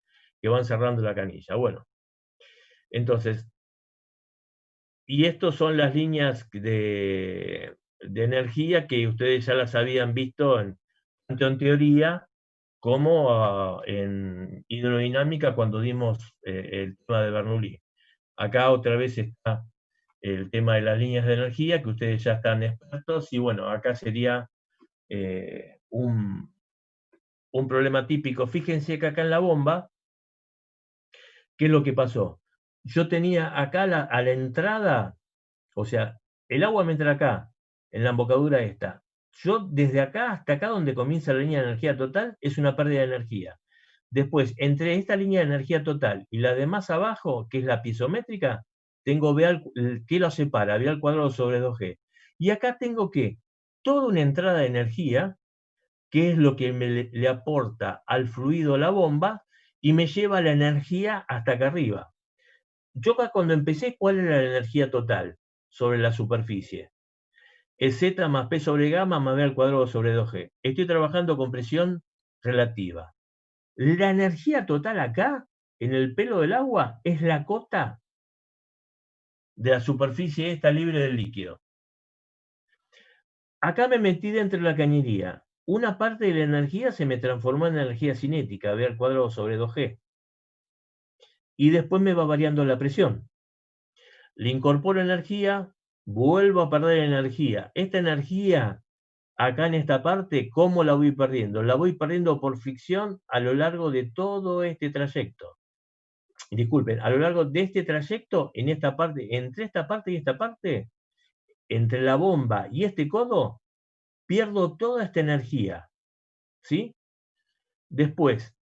van cerrando la canilla. Bueno, entonces, y estas son las líneas de energía que ustedes ya las habían visto tanto en teoría como en hidrodinámica cuando dimos el tema de Bernoulli. Acá otra vez está el tema de las líneas de energía, que ustedes ya están expertos, y bueno, acá sería un problema típico. Fíjense que acá en la bomba, ¿qué es lo que pasó? Yo tenía acá a la entrada, o sea, el agua me entra acá, en la embocadura esta. Yo desde acá hasta acá donde comienza la línea de energía total es una pérdida de energía. Después, entre esta línea de energía total y la de más abajo, que es la piezométrica, tengo ¿qué lo separa? B al cuadrado sobre 2G. Y acá tengo que toda una entrada de energía, que es lo que le aporta al fluido la bomba, y me lleva la energía hasta acá arriba. Yo acá cuando empecé, ¿cuál era la energía total sobre la superficie? Es Z más P sobre gamma más B al cuadrado sobre 2G. Estoy trabajando con presión relativa. La energía total acá, en el pelo del agua, es la cota de la superficie esta libre del líquido. Acá me metí dentro de la cañería. Una parte de la energía se me transformó en energía cinética, B al cuadrado sobre 2G. Y después me va variando la presión. Le incorporo energía, vuelvo a perder energía. Esta energía, acá en esta parte, ¿cómo la voy perdiendo? La voy perdiendo por fricción a lo largo de todo este trayecto. Disculpen, a lo largo de este trayecto, en esta parte, entre esta parte y esta parte, entre la bomba y este codo, pierdo toda esta energía, ¿sí? Después,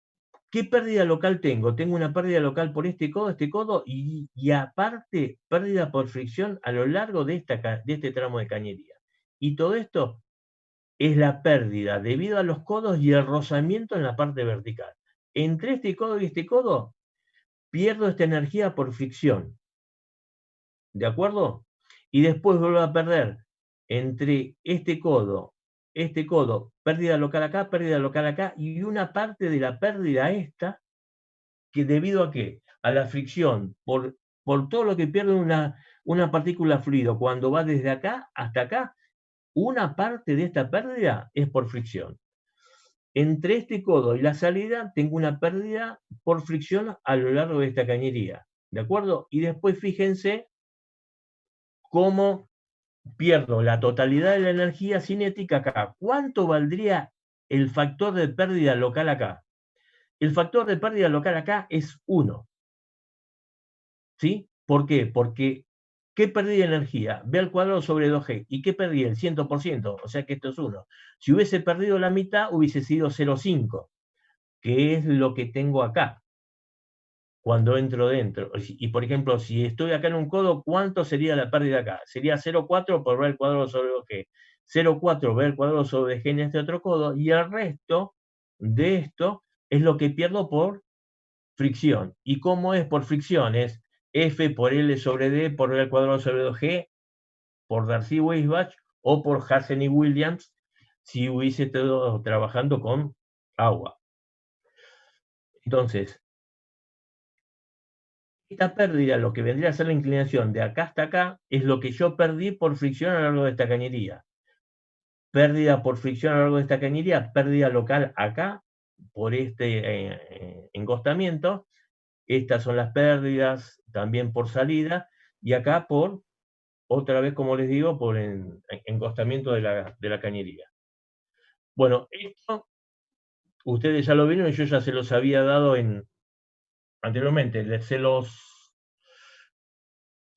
¿qué pérdida local tengo? Tengo una pérdida local por este codo, y aparte, pérdida por fricción a lo largo de este tramo de cañería. Y todo esto es la pérdida debido a los codos y el rozamiento en la parte vertical. Entre este codo y este codo, pierdo esta energía por fricción. ¿De acuerdo? Y después vuelvo a perder entre este codo, pérdida local acá, y una parte de la pérdida esta, que debido a qué? A la fricción, por todo lo que pierde una partícula fluido cuando va desde acá hasta acá, una parte de esta pérdida es por fricción. Entre este codo y la salida tengo una pérdida por fricción a lo largo de esta cañería. ¿De acuerdo? Y después fíjense cómo pierdo la totalidad de la energía cinética acá. ¿Cuánto valdría el factor de pérdida local acá? el factor de pérdida local acá es 1. ¿Sí? ¿Por qué? Porque ¿qué perdí de energía? B al cuadrado sobre 2G. ¿Y qué perdí? El 100%, o sea que esto es 1. Si hubiese perdido la mitad, hubiese sido 0,5, que es lo que tengo acá, cuando entro dentro. Y por ejemplo, si estoy acá en un codo, ¿cuánto sería la pérdida acá? Sería 0,4 por B al cuadrado sobre 2G. 0,4 B al cuadrado sobre G en este otro codo, y el resto de esto es lo que pierdo por fricción. ¿Y cómo es por fricción? Es F por L sobre D por B al cuadrado sobre 2G por Darcy-Weisbach o por Hassen y Williams si hubiese estado trabajando con agua. Entonces, esta pérdida, lo que vendría a ser la inclinación de acá hasta acá, es lo que yo perdí por fricción a lo largo de esta cañería. Pérdida por fricción a lo largo de esta cañería, pérdida local acá por este encostamiento. Estas son las pérdidas también por salida, y acá por, otra vez como les digo, por encostamiento de la cañería. Bueno, esto ustedes ya lo vieron y yo ya se los había dado anteriormente. Se los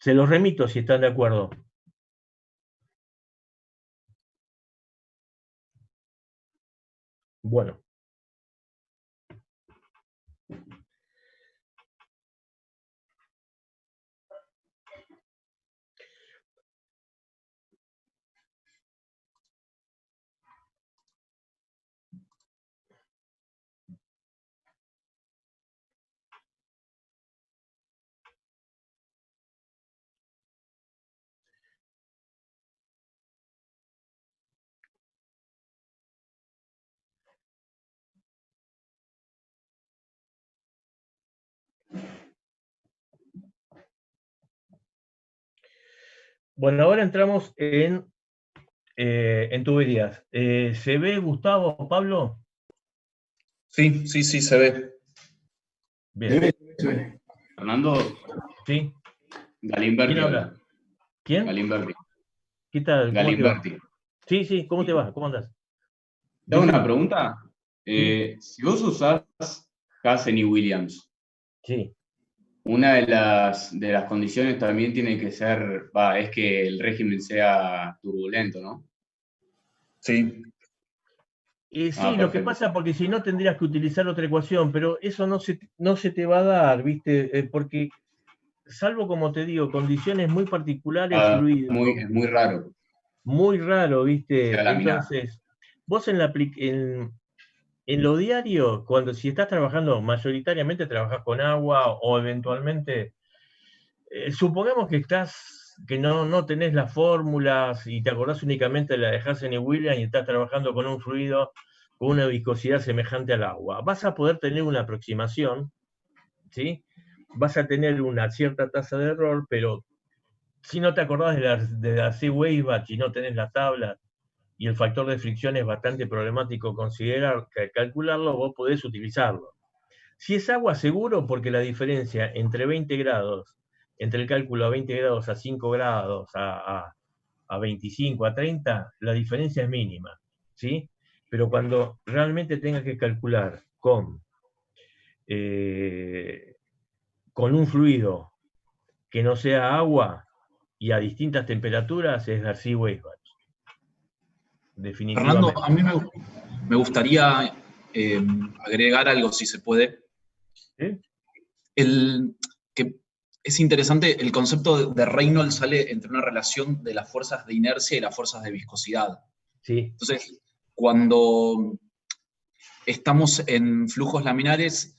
remito si están de acuerdo. Bueno. Bueno, ahora entramos en tuberías. ¿Se ve, Gustavo, Pablo? Sí, sí, sí, se ve. Bien. Fernando, ¿Sí? Galimberti ¿Quién habla? ¿Quién? Galimberti. ¿Qué tal? ¿Cómo te va? Galimberti. Sí, sí, ¿cómo te va? ¿Cómo andás? Te hago una Decime. pregunta. Sí. Si vos usás Hassen y Williams, Sí. una de las condiciones también tiene que ser, es que el régimen sea turbulento, ¿no? Sí. Sí, lo que Perfecto. pasa porque si no tendrías que utilizar otra ecuación, pero eso no se te va a dar, ¿viste? Porque, salvo como te digo, condiciones muy particulares, fluido, Es muy raro muy raro, que sea ¿viste? laminar. Entonces, vos en lo diario, si estás trabajando, mayoritariamente trabajas con agua o eventualmente, supongamos que no tenés las fórmulas y te acordás únicamente de la de Hassen y Williams y estás trabajando con un fluido con una viscosidad semejante al agua. Vas a poder tener una aproximación, ¿sí? Vas a tener una cierta tasa de error, pero si no te acordás de Darcy-Weisbach y no tenés las tablas y el factor de fricción es bastante problemático calcularlo, vos podés utilizarlo. Si es agua, seguro, porque la diferencia entre 20 grados, entre el cálculo a 20 grados, a 5 grados, a 25, a 30, la diferencia es mínima, ¿sí? Pero cuando realmente tengas que calcular con un fluido que no sea agua y a distintas temperaturas, es Darcy-Weisbach, Fernando, definitivamente. a mí me gustaría agregar algo, si se puede. ¿Sí? Que es interesante, el concepto de Reynolds sale entre una relación de las fuerzas de inercia y las fuerzas de viscosidad. Sí. Entonces, cuando estamos en flujos laminares,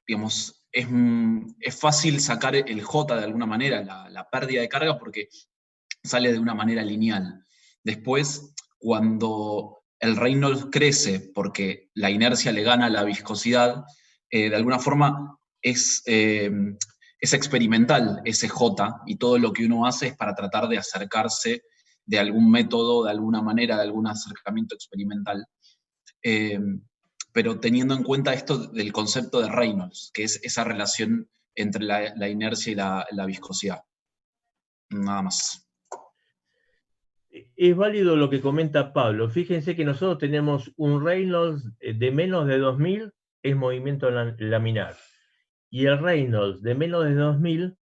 digamos, es fácil sacar el J de alguna manera, la pérdida de carga, porque sale de una manera lineal. Después, cuando el Reynolds crece porque la inercia le gana a la viscosidad, de alguna forma es experimental ese J, y todo lo que uno hace es para tratar de acercarse de algún método, de alguna manera, de algún acercamiento experimental. Pero teniendo en cuenta esto del concepto de Reynolds, que es esa relación entre la inercia y la viscosidad. Nada más. es válido lo que comenta Pablo. Fíjense que nosotros tenemos un Reynolds de menos de 2000, es movimiento laminar. Y el Reynolds de menos de 2000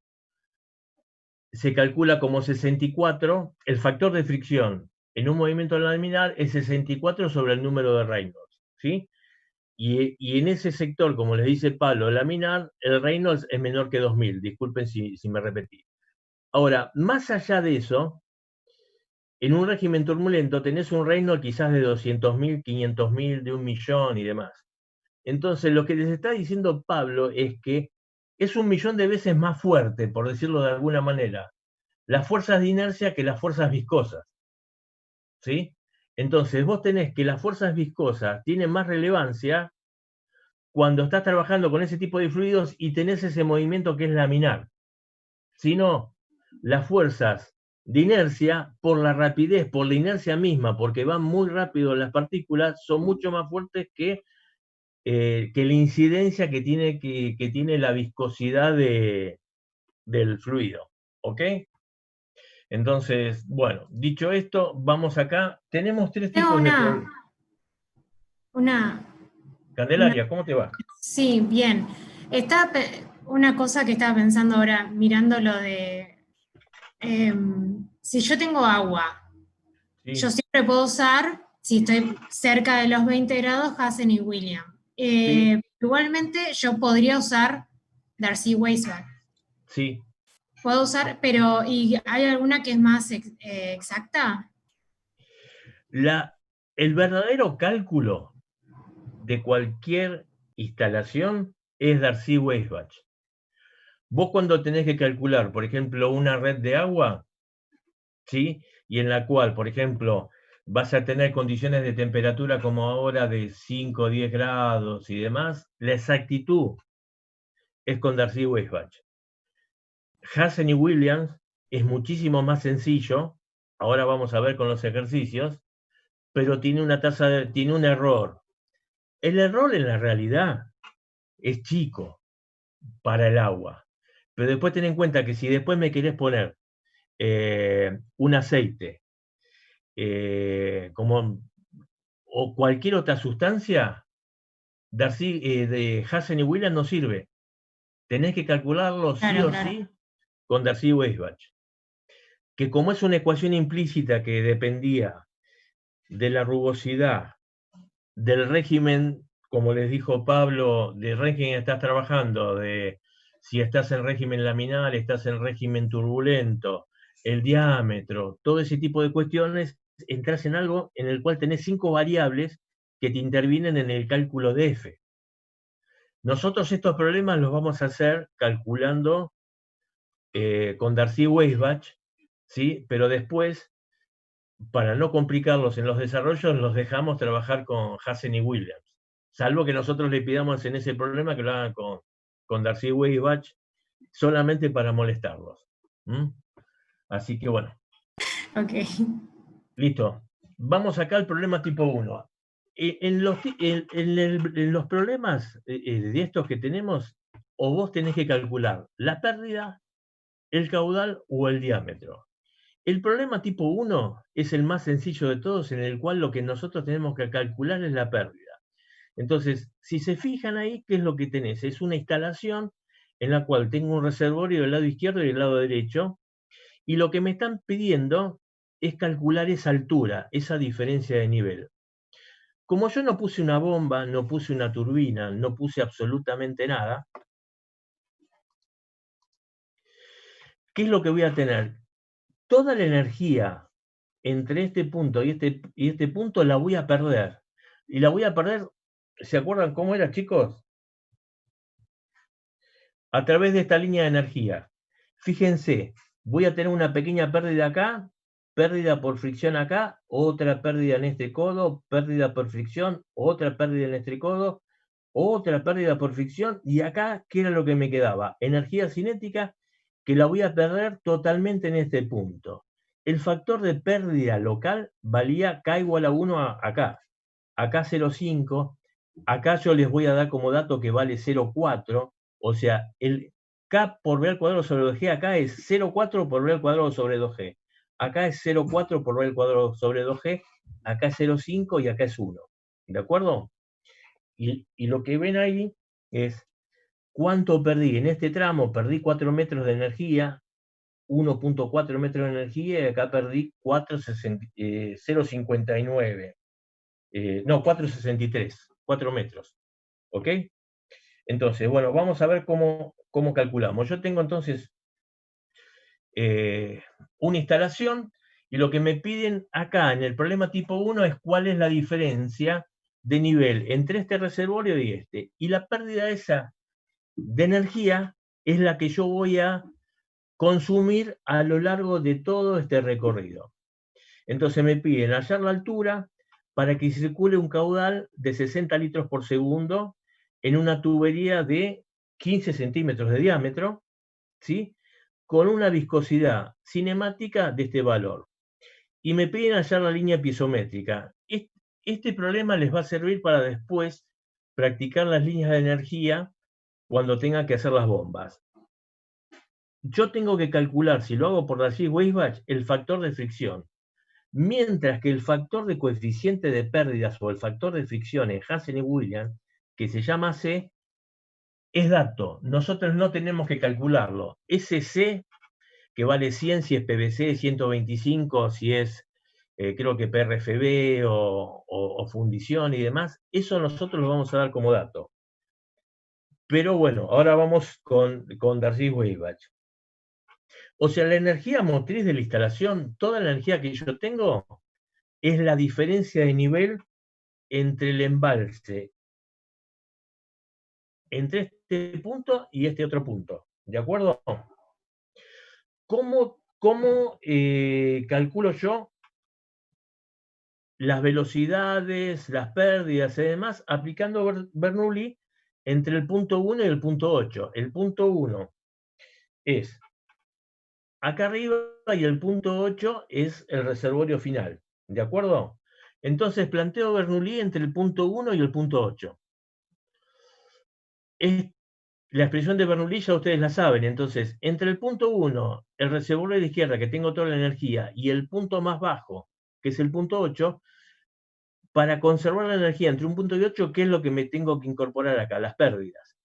se calcula como 64, el factor de fricción en un movimiento laminar es 64 sobre el número de Reynolds, ¿sí? Y en ese sector, como les dice Pablo, laminar, el Reynolds es menor que 2000, disculpen si me repetí. Ahora, más allá de eso, en un régimen turbulento tenés un Reynolds quizás de 200.000, 500.000, de 1.000.000 y demás. Entonces, lo que les está diciendo Pablo es que es 1.000.000 de veces más fuerte, por decirlo de alguna manera, las fuerzas de inercia que las fuerzas viscosas, ¿sí? Entonces, vos tenés que las fuerzas viscosas tienen más relevancia cuando estás trabajando con ese tipo de fluidos y tenés ese movimiento que es laminar. Si no, las fuerzas de inercia, por la rapidez, por la inercia misma, porque van muy rápido las partículas, son mucho más fuertes que la incidencia que tiene la viscosidad del fluido. ¿Ok? Entonces, bueno, dicho esto, vamos acá. Tenemos tres tipos de problemas. Candelaria, ¿cómo te va? Sí, bien. Una cosa que estaba pensando ahora, mirando lo de, si yo tengo agua, Sí. yo siempre puedo usar, si estoy cerca de los 20 grados, Hazen y William. Sí. Igualmente yo podría usar Darcy-Weisbach. Sí. Puedo usar, pero ¿y hay alguna que es más exacta? El verdadero cálculo de cualquier instalación es Darcy-Weisbach. Vos cuando tenés que calcular, por ejemplo, una red de agua, ¿sí? Y en la cual, por ejemplo, vas a tener condiciones de temperatura como ahora de 5 o 10 grados y demás, la exactitud es con Darcy-Weisbach. Hazen y Williams es muchísimo más sencillo, ahora vamos a ver con los ejercicios, pero tiene tiene un error. El error en la realidad es chico para el agua, pero después ten en cuenta que si después me querés poner un aceite o cualquier otra sustancia, de Hazen y Williams no sirve. Tenés que calcularlo sí o sí con Darcy-Weisbach. Que como es una ecuación implícita que dependía de la rugosidad, del régimen, como les dijo Pablo, del régimen que estás trabajando, de si estás en régimen laminar, estás en régimen turbulento, el diámetro, todo ese tipo de cuestiones, entras en algo en el cual tenés 5 variables que te intervienen en el cálculo de F. Nosotros estos problemas los vamos a hacer calculando con Darcy-Weisbach, ¿sí? Pero después, para no complicarlos en los desarrollos, los dejamos trabajar con Hazen y Williams. Salvo que nosotros le pidamos en ese problema que lo hagan con Darcy-Weisbach, solamente para molestarlos. Así que bueno. Ok. Listo. Vamos acá al problema tipo 1. En los problemas de estos que tenemos, o vos tenés que calcular la pérdida, el caudal o el diámetro. El problema tipo 1 es el más sencillo de todos, en el cual lo que nosotros tenemos que calcular es la pérdida. Entonces, si se fijan ahí, ¿qué es lo que tenés? Es una instalación en la cual tengo un reservorio del lado izquierdo y del lado derecho, y lo que me están pidiendo es calcular esa altura, esa diferencia de nivel. Como yo no puse una bomba, no puse una turbina, no puse absolutamente nada, ¿qué es lo que voy a tener? Toda la energía entre este punto y este punto la voy a perder. Y la voy a perder, ¿se acuerdan cómo era, chicos? A través de esta línea de energía. Fíjense, voy a tener una pequeña pérdida acá, pérdida por fricción acá, otra pérdida en este codo, pérdida por fricción, otra pérdida en este codo, otra pérdida por fricción, y acá, ¿qué era lo que me quedaba? Energía cinética que la voy a perder totalmente en este punto. El factor de pérdida local valía K igual a 1 acá. Acá 0,5, acá yo les voy a dar como dato que vale 0,4, o sea, el K por B al cuadrado sobre 2G acá es 0,4 por B al cuadrado sobre 2G. acá es 0,4 por B al cuadrado sobre 2G, acá es 0,5 y acá es 1. ¿De acuerdo? Y lo que ven ahí es cuánto perdí. En este tramo perdí 4 metros de energía, 1,4 metros de energía, y acá perdí 0,59. No, 4,63, 4 metros. ¿Ok? Entonces, bueno, vamos a ver cómo calculamos. Yo tengo entonces una instalación y lo que me piden acá en el problema tipo 1 es cuál es la diferencia de nivel entre este reservorio y este. Y la pérdida esa de energía es la que yo voy a consumir a lo largo de todo este recorrido. Entonces me piden hallar la altura para que circule un caudal de 60 litros por segundo en una tubería de 15 centímetros de diámetro, ¿sí? Con una viscosidad cinemática de este valor. Y me piden hallar la línea piezométrica. Este problema les va a servir para después practicar las líneas de energía cuando tenga que hacer las bombas. Yo tengo que calcular, si lo hago por Darcy-Weisbach, el factor de fricción. Mientras que el factor de coeficiente de pérdidas o el factor de fricción en Hansen y Williams, que se llama C, es dato. Nosotros no tenemos que calcularlo. Ese C, que vale 100 si es PVC, 125 si es, creo que PRFB o fundición y demás, eso nosotros lo vamos a dar como dato. Pero bueno, ahora vamos con Darcy-Weisbach. O sea, la energía motriz de la instalación, toda la energía que yo tengo, es la diferencia de nivel entre el embalse, entre este punto y este otro punto. ¿De acuerdo? ¿Cómo calculo yo las velocidades, las pérdidas y demás, aplicando Bernoulli entre el punto 1 y el punto 8? El punto 1 es acá arriba y el punto 8 es el reservorio final. ¿De acuerdo? Entonces planteo Bernoulli entre el punto 1 y el punto 8. La expresión de Bernoulli ya ustedes la saben. Entonces, entre el punto 1, el reservorio de izquierda, que tengo toda la energía, y el punto más bajo, que es el punto 8, para conservar la energía entre un punto y 8, ¿qué es lo que me tengo que incorporar acá? Las pérdidas.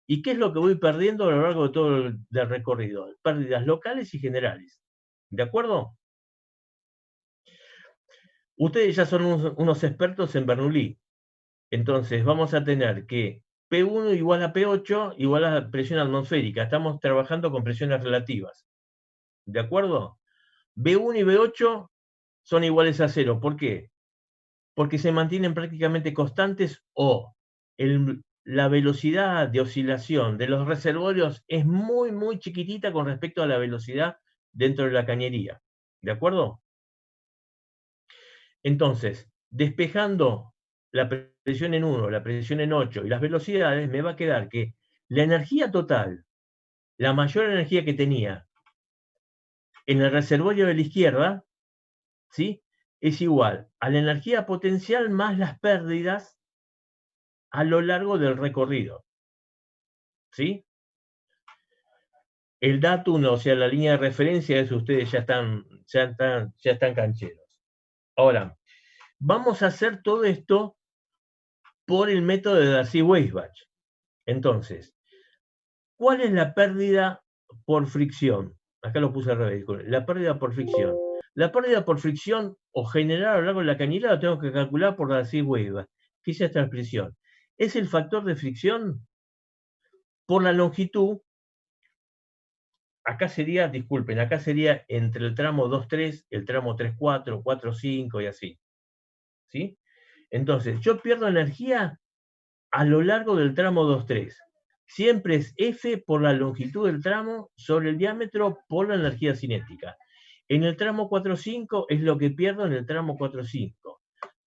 ¿Y qué es lo que voy perdiendo a lo largo de todo el recorrido? Pérdidas locales y generales. ¿De acuerdo? Ustedes ya son unos expertos en Bernoulli. Entonces, vamos a tener que P1 igual a P8 igual a presión atmosférica. Estamos trabajando con presiones relativas. ¿De acuerdo? B1 y B8 son iguales a 0. ¿Por qué? Porque se mantienen prácticamente constantes o la velocidad de oscilación de los reservorios es muy, muy chiquitita con respecto a la velocidad dentro de la cañería. ¿De acuerdo? Entonces, despejando la presión en 1, la presión en 8 y las velocidades, me va a quedar que la energía total, la mayor energía que tenía en el reservorio de la izquierda, ¿sí?, es igual a la energía potencial más las pérdidas a lo largo del recorrido. ¿Sí? El dato 1, o sea, la línea de referencia, es ustedes ya están cancheros. Ahora, vamos a hacer todo esto por el método de Darcy-Weisbach. Entonces, ¿cuál es la pérdida por fricción? Acá lo puse al revés. La pérdida por fricción. La pérdida por fricción o generar a lo largo de la cañería lo tengo que calcular por Darcy-Weisbach, que es esta expresión. Es el factor de fricción por la longitud. Acá sería, disculpen, acá sería entre el tramo 2,3, el tramo 3,4, 4,5 y así. ¿Sí? Entonces, yo pierdo energía a lo largo del tramo 2,3. Siempre es F por la longitud del tramo sobre el diámetro por la energía cinética. En el tramo 4,5 es lo que pierdo en el tramo 4,5.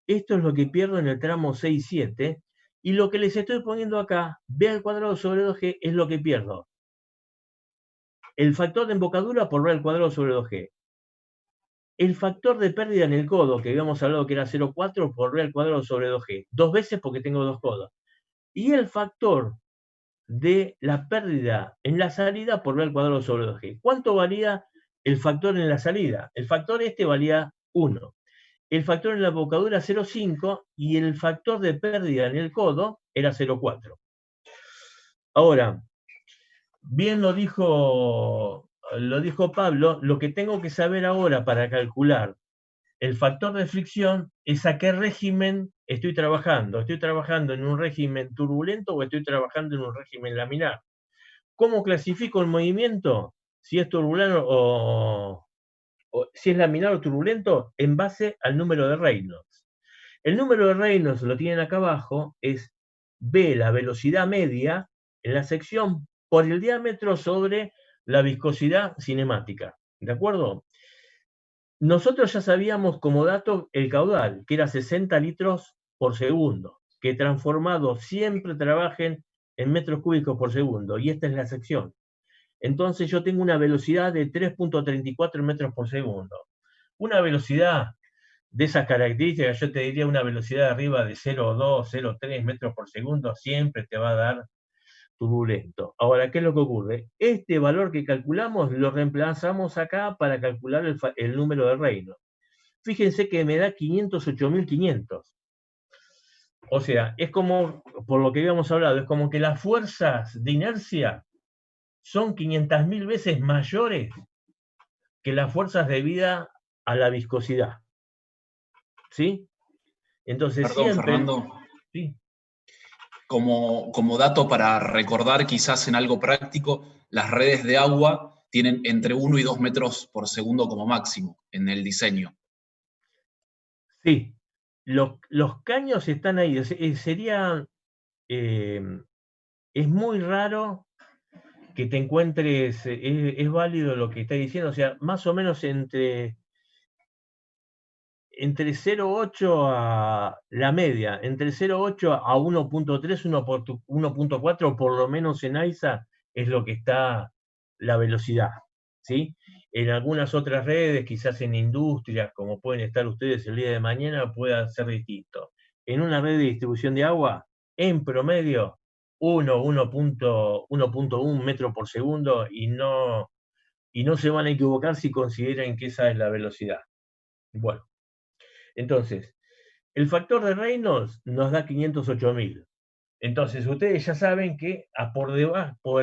Esto es lo que pierdo en el tramo 6,7. Y lo que les estoy poniendo acá, B al cuadrado sobre 2G, es lo que pierdo. El factor de embocadura por B al cuadrado sobre 2G. El factor de pérdida en el codo, que habíamos hablado que era 0,4 por B al cuadrado sobre 2G. 2 veces porque tengo 2 codos. Y el factor de la pérdida en la salida por B al cuadrado sobre 2G. ¿Cuánto varía el factor en la salida. El factor este valía 1. El factor en la embocadura 0,5 y el factor de pérdida en el codo era 0,4. Ahora, bien lo dijo Pablo, lo que tengo que saber ahora para calcular el factor de fricción es a qué régimen estoy trabajando. ¿Estoy trabajando en un régimen turbulento o estoy trabajando en un régimen laminar? ¿Cómo clasifico el movimiento? Si es turbulento o si es laminar o turbulento, en base al número de Reynolds. El número de Reynolds, lo tienen acá abajo, es B, la velocidad media, en la sección por el diámetro sobre la viscosidad cinemática. ¿De acuerdo? Nosotros ya sabíamos como dato el caudal, que era 60 litros por segundo, que transformados siempre trabajen en metros cúbicos por segundo, y esta es la sección. Entonces yo tengo una velocidad de 3.34 metros por segundo. Una velocidad de esas características, yo te diría una velocidad arriba de 0,2, 0,3 metros por segundo, siempre te va a dar turbulento. Ahora, ¿qué es lo que ocurre? Este valor que calculamos lo reemplazamos acá para calcular el número de Reynolds. Fíjense que me da 508.500. O sea, es como, por lo que habíamos hablado, es como que las fuerzas de inercia son 500.000 veces mayores que las fuerzas debidas a la viscosidad. ¿Sí? Entonces, Perdón, siempre... Fernando. ¿Sí? Como dato para recordar quizás en algo práctico, las redes de agua tienen entre 1 y 2 metros por segundo como máximo en el diseño. Sí, los caños están ahí. Sería... es muy raro que te encuentres, es válido lo que estás diciendo, o sea, más o menos entre 0,8 a la media, entre 0,8 a 1,3, 1,4, por lo menos en AISA es lo que está la velocidad, ¿sí? En algunas otras redes, quizás en industrias, como pueden estar ustedes el día de mañana, pueda ser distinto. En una red de distribución de agua, en promedio, 1,1 metro por segundo y no se van a equivocar si consideran que esa es la velocidad. Bueno. Entonces, el factor de Reynolds nos da 508.000. Entonces, ustedes ya saben que por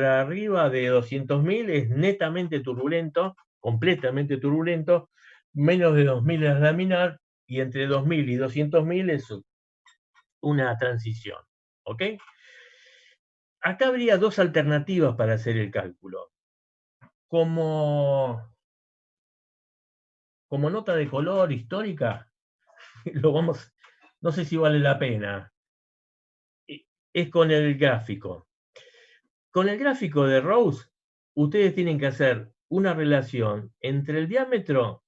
arriba de 200.000 es netamente turbulento, completamente turbulento, menos de 2.000 es laminar, y entre 2.000 y 200.000 es una transición. ¿Ok? Acá habría dos alternativas para hacer el cálculo. Como nota de color histórica, no sé si vale la pena. Es con el gráfico. Con el gráfico de Rose, ustedes tienen que hacer una relación entre el diámetro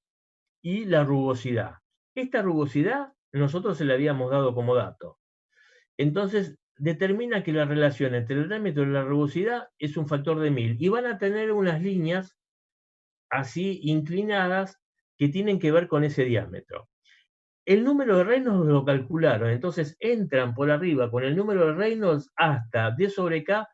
y la rugosidad. Esta rugosidad nosotros se la habíamos dado como dato. Entonces, determina que la relación entre el diámetro y la rugosidad es un factor de 1000. Y van a tener unas líneas así inclinadas que tienen que ver con ese diámetro. El número de Reynolds lo calcularon, entonces entran por arriba con el número de Reynolds hasta D sobre K,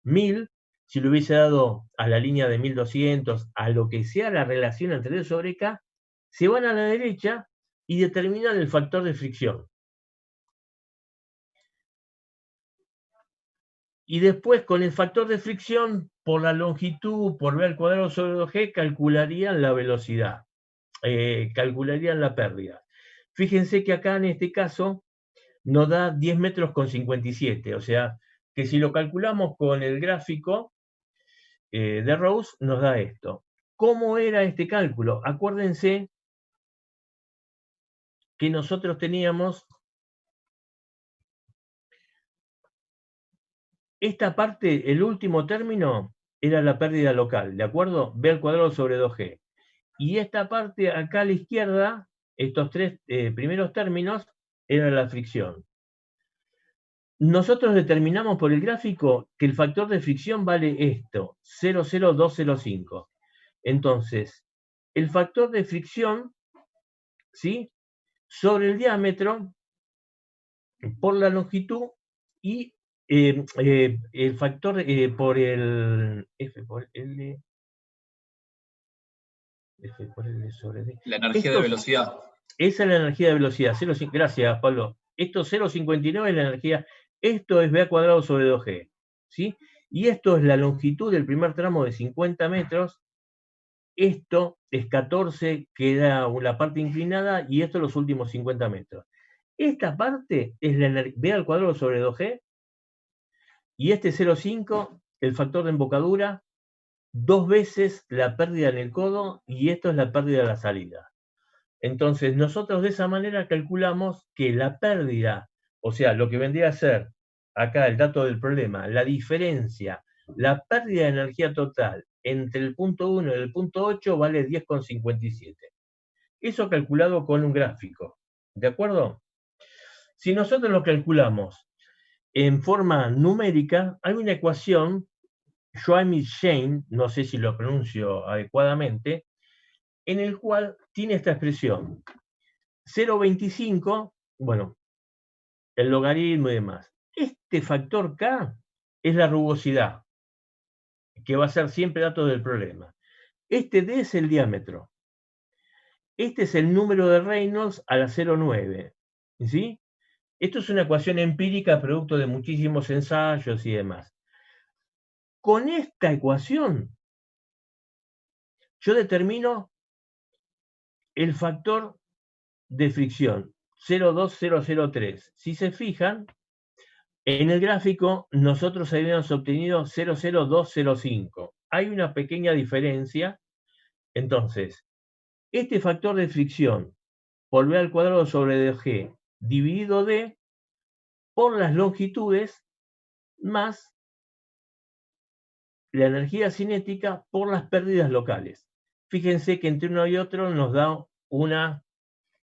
1000, si lo hubiese dado a la línea de 1200, a lo que sea la relación entre D sobre K, se van a la derecha y determinan el factor de fricción. Y después con el factor de fricción, por la longitud, por B al cuadrado sobre 2G, calcularían la velocidad, calcularían la pérdida. Fíjense que acá en este caso nos da 10 metros con 57, o sea que si lo calculamos con el gráfico de Rose nos da esto. ¿Cómo era este cálculo? Acuérdense que nosotros teníamos esta parte, el último término era la pérdida local, ¿de acuerdo? B al cuadrado sobre 2G. Y esta parte acá a la izquierda, estos tres primeros términos, era la fricción. Nosotros determinamos por el gráfico que el factor de fricción vale esto, 0,0205. Entonces, el factor de fricción, ¿sí?, sobre el diámetro por la longitud y el factor por el F por L. F por L sobre D. La energía de velocidad. Esa es la energía de velocidad. Gracias, Pablo. Esto 0,59 es la energía. Esto es B² sobre 2G. ¿Sí? Y esto es la longitud del primer tramo de 50 metros. Esto es 14, que era la parte inclinada, y esto los últimos 50 metros. Esta parte es la B² sobre 2G, y este 0,5, el factor de embocadura, 2 veces la pérdida en el codo, y esto es la pérdida de la salida. Entonces, nosotros de esa manera calculamos que la pérdida, o sea, lo que vendría a ser acá el dato del problema, la diferencia, la pérdida de energía total entre el punto 1 y el punto 8 vale 10,57. Eso calculado con un gráfico. ¿De acuerdo? Si nosotros lo calculamos en forma numérica, hay una ecuación, Schwarzschild, no sé si lo pronuncio adecuadamente, en el cual tiene esta expresión. 0,25, bueno, el logaritmo y demás. Este factor K es la rugosidad, que va a ser siempre dato del problema. Este D es el diámetro. Este es el número de Reynolds a la 0,9. ¿Sí? Esto es una ecuación empírica producto de muchísimos ensayos y demás. Con esta ecuación, yo determino el factor de fricción, 0,2003. Si se fijan, en el gráfico nosotros habíamos obtenido 0,0205. Hay una pequeña diferencia. Entonces, este factor de fricción por B² sobre G dividido D por las longitudes más la energía cinética por las pérdidas locales. Fíjense que entre uno y otro nos da una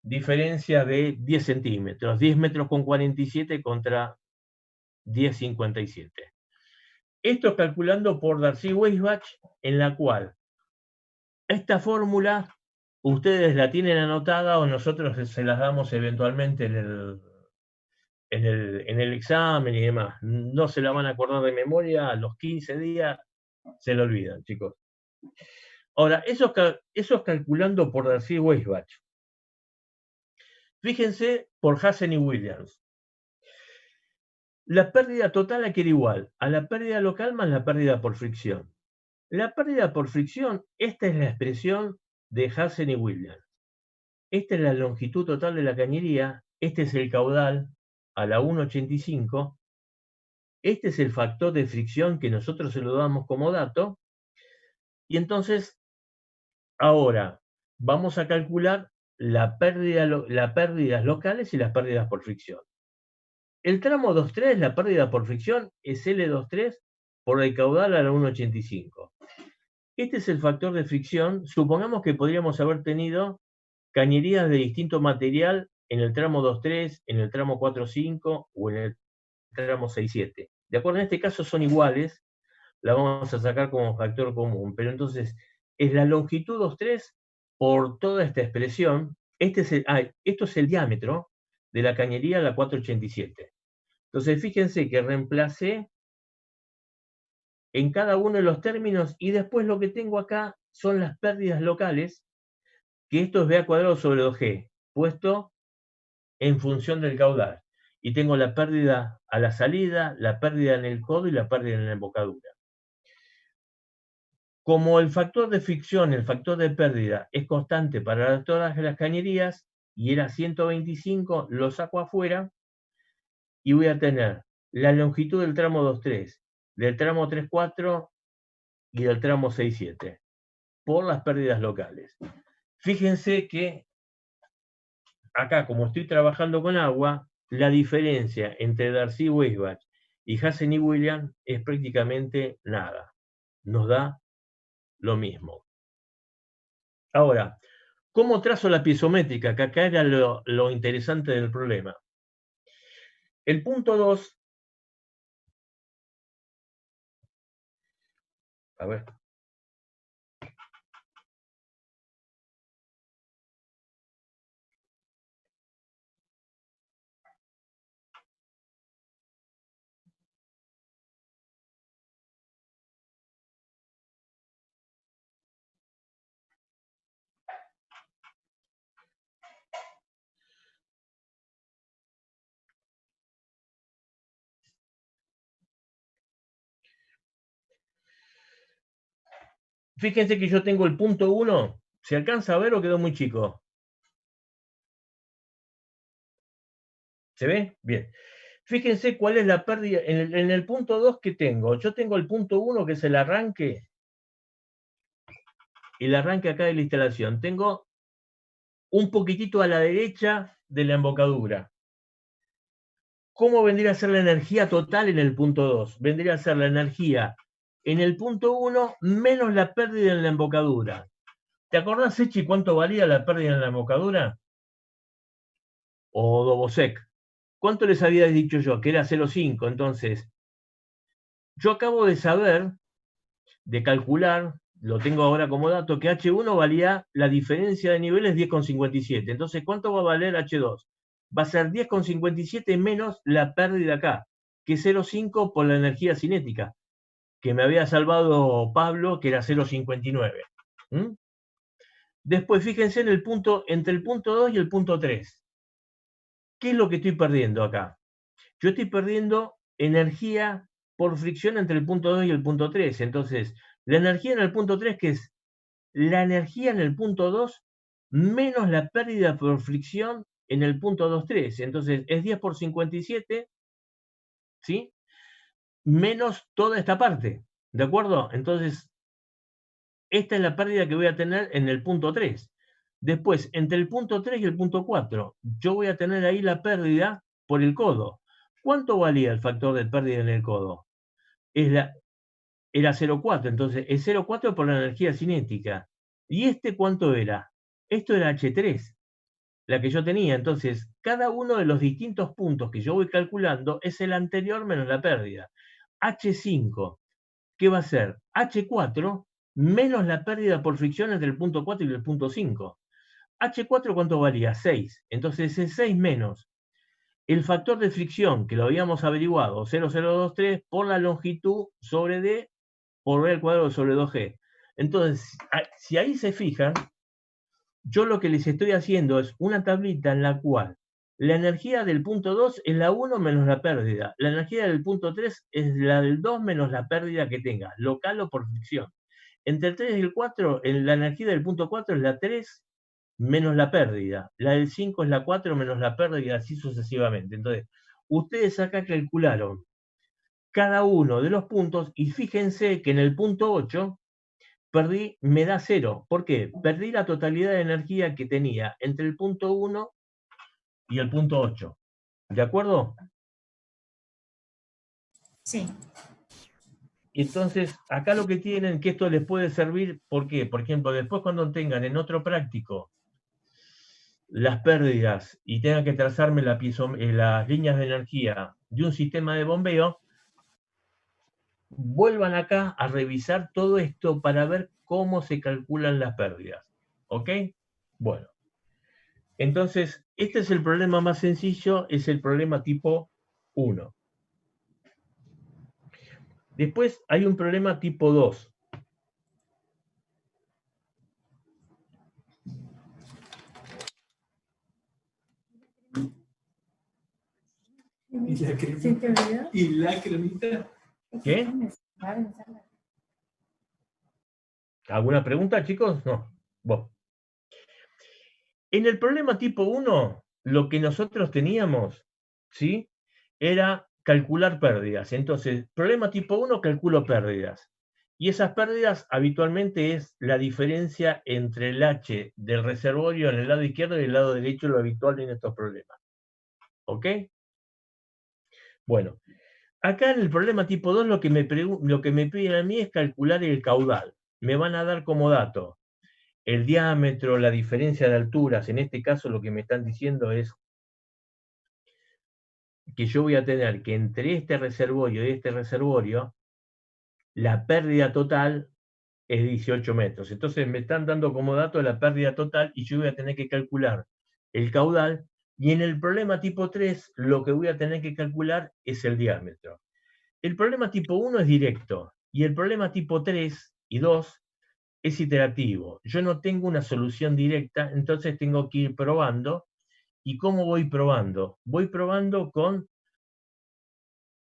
diferencia de 10 centímetros, 10 metros con 47 contra 10,57. Esto calculando por Darcy-Weisbach, en la cual esta fórmula ustedes la tienen anotada o nosotros se las damos eventualmente en el examen y demás. No se la van a acordar de memoria, a los 15 días se la olvidan, chicos. Ahora, eso es calculando por Darcy-Weisbach. Fíjense por Hassen y Williams. La pérdida total adquiere igual a la pérdida local más la pérdida por fricción. La pérdida por fricción, esta es la expresión de Hassen y Williams. Esta es la longitud total de la cañería, este es el caudal a la 1,85, este es el factor de fricción que nosotros se lo damos como dato, y entonces ahora vamos a calcular las pérdidas locales y las pérdidas por fricción. El tramo 2,3, la pérdida por fricción, es L2,3 por el caudal a la 1,85. Este es el factor de fricción. Supongamos que podríamos haber tenido cañerías de distinto material en el tramo 2,3, en el tramo 4,5 o en el tramo 6,7. De acuerdo, en este caso son iguales, la vamos a sacar como factor común, pero entonces es la longitud 2,3 por toda esta expresión. Esto es el diámetro de la cañería a la 4,87. Entonces fíjense que reemplacé en cada uno de los términos y después lo que tengo acá son las pérdidas locales, que esto es B² sobre 2G, puesto en función del caudal. Y tengo la pérdida a la salida, la pérdida en el codo y la pérdida en la embocadura. Como el factor de fricción, el factor de pérdida, es constante para todas las cañerías, y era 125, lo saco afuera, y voy a tener la longitud del tramo 2,3, del tramo 3,4 y del tramo 6,7, por las pérdidas locales. Fíjense que acá, como estoy trabajando con agua, la diferencia entre Darcy-Weisbach y Hassen y Williams es prácticamente nada. Nos da lo mismo. Ahora, ¿cómo trazo la piezométrica? Que acá era lo interesante del problema. El punto 2, a ver. Fíjense que yo tengo el punto 1. ¿Se alcanza a ver o quedó muy chico? ¿Se ve? Bien. Fíjense cuál es la pérdida. En el punto 2 que tengo. Yo tengo el punto 1 que es el arranque. El arranque acá de la instalación. Tengo un poquitito a la derecha de la embocadura. ¿Cómo vendría a ser la energía total en el punto 2? Vendría a ser la energía en el punto 1 menos la pérdida en la embocadura. ¿Te acordás, Echi, cuánto valía la pérdida en la embocadura? O Dobosec. ¿Cuánto les había dicho yo? Que era 0,5. Entonces, yo acabo de saber, de calcular, lo tengo ahora como dato, que H1 valía la diferencia de niveles 10,57. Entonces, ¿cuánto va a valer H2? Va a ser 10,57 menos la pérdida acá, que es 0,5 por la energía cinética, que me había salvado Pablo, que era 0,59. ¿Mm? Después, fíjense en el punto, entre el punto 2 y el punto 3. ¿Qué es lo que estoy perdiendo acá? Yo estoy perdiendo energía por fricción entre el punto 2 y el punto 3. Entonces, la energía en el punto 3, que es la energía en el punto 2 menos la pérdida por fricción en el punto 2,3. Entonces, es 10 por 57, ¿sí? Menos toda esta parte, ¿de acuerdo? Entonces, esta es la pérdida que voy a tener en el punto 3. Después, entre el punto 3 y el punto 4, yo voy a tener ahí la pérdida por el codo. ¿Cuánto valía el factor de pérdida en el codo? Era 0,4, entonces es 0,4 por la energía cinética. ¿Y este cuánto era? Esto era H3, la que yo tenía. Entonces, cada uno de los distintos puntos que yo voy calculando es el anterior menos la pérdida. H5, ¿qué va a ser? H4 menos la pérdida por fricción entre el punto 4 y el punto 5. H4, ¿cuánto valía? 6. Entonces es 6 menos el factor de fricción, que lo habíamos averiguado, 0,023 por la longitud sobre D por B al cuadrado sobre 2G. Entonces, si ahí se fijan, yo lo que les estoy haciendo es una tablita en la cual la energía del punto 2 es la 1 menos la pérdida. La energía del punto 3 es la del 2 menos la pérdida que tenga, local o por fricción. Entre el 3 y el 4, la energía del punto 4 es la 3 menos la pérdida. La del 5 es la 4 menos la pérdida, así sucesivamente. Entonces, ustedes acá calcularon cada uno de los puntos y fíjense que en el punto 8 me da 0. ¿Por qué? Perdí la totalidad de energía que tenía entre el punto 1 y el punto 8. ¿De acuerdo? Sí. Entonces, acá lo que tienen, que esto les puede servir, ¿por qué? Por ejemplo, después cuando tengan en otro práctico las pérdidas y tengan que trazarme las líneas de energía de un sistema de bombeo, vuelvan acá a revisar todo esto para ver cómo se calculan las pérdidas. ¿Ok? Bueno. Entonces, este es el problema más sencillo, es el problema tipo 1. Después hay un problema tipo 2. ¿Y la cremita? ¿Se te olvidó? ¿Y la cremita? ¿Qué? ¿Alguna pregunta, chicos? No. Bueno. En el problema tipo 1, lo que nosotros teníamos, ¿sí? Era calcular pérdidas. Entonces, problema tipo 1, calculo pérdidas. Y esas pérdidas habitualmente es la diferencia entre el H del reservorio en el lado izquierdo y el lado derecho, lo habitual en estos problemas. ¿Ok? Bueno, acá en el problema tipo 2 lo que me piden a mí es calcular el caudal. Me van a dar como dato el diámetro, la diferencia de alturas. En este caso lo que me están diciendo es que yo voy a tener que entre este reservorio y este reservorio, la pérdida total es 18 metros. Entonces me están dando como dato la pérdida total y yo voy a tener que calcular el caudal. Y en el problema tipo 3, lo que voy a tener que calcular es el diámetro. El problema tipo 1 es directo y el problema tipo 3 y 2 es iterativo. Yo no tengo una solución directa, entonces tengo que ir probando. ¿Y cómo voy probando? Voy probando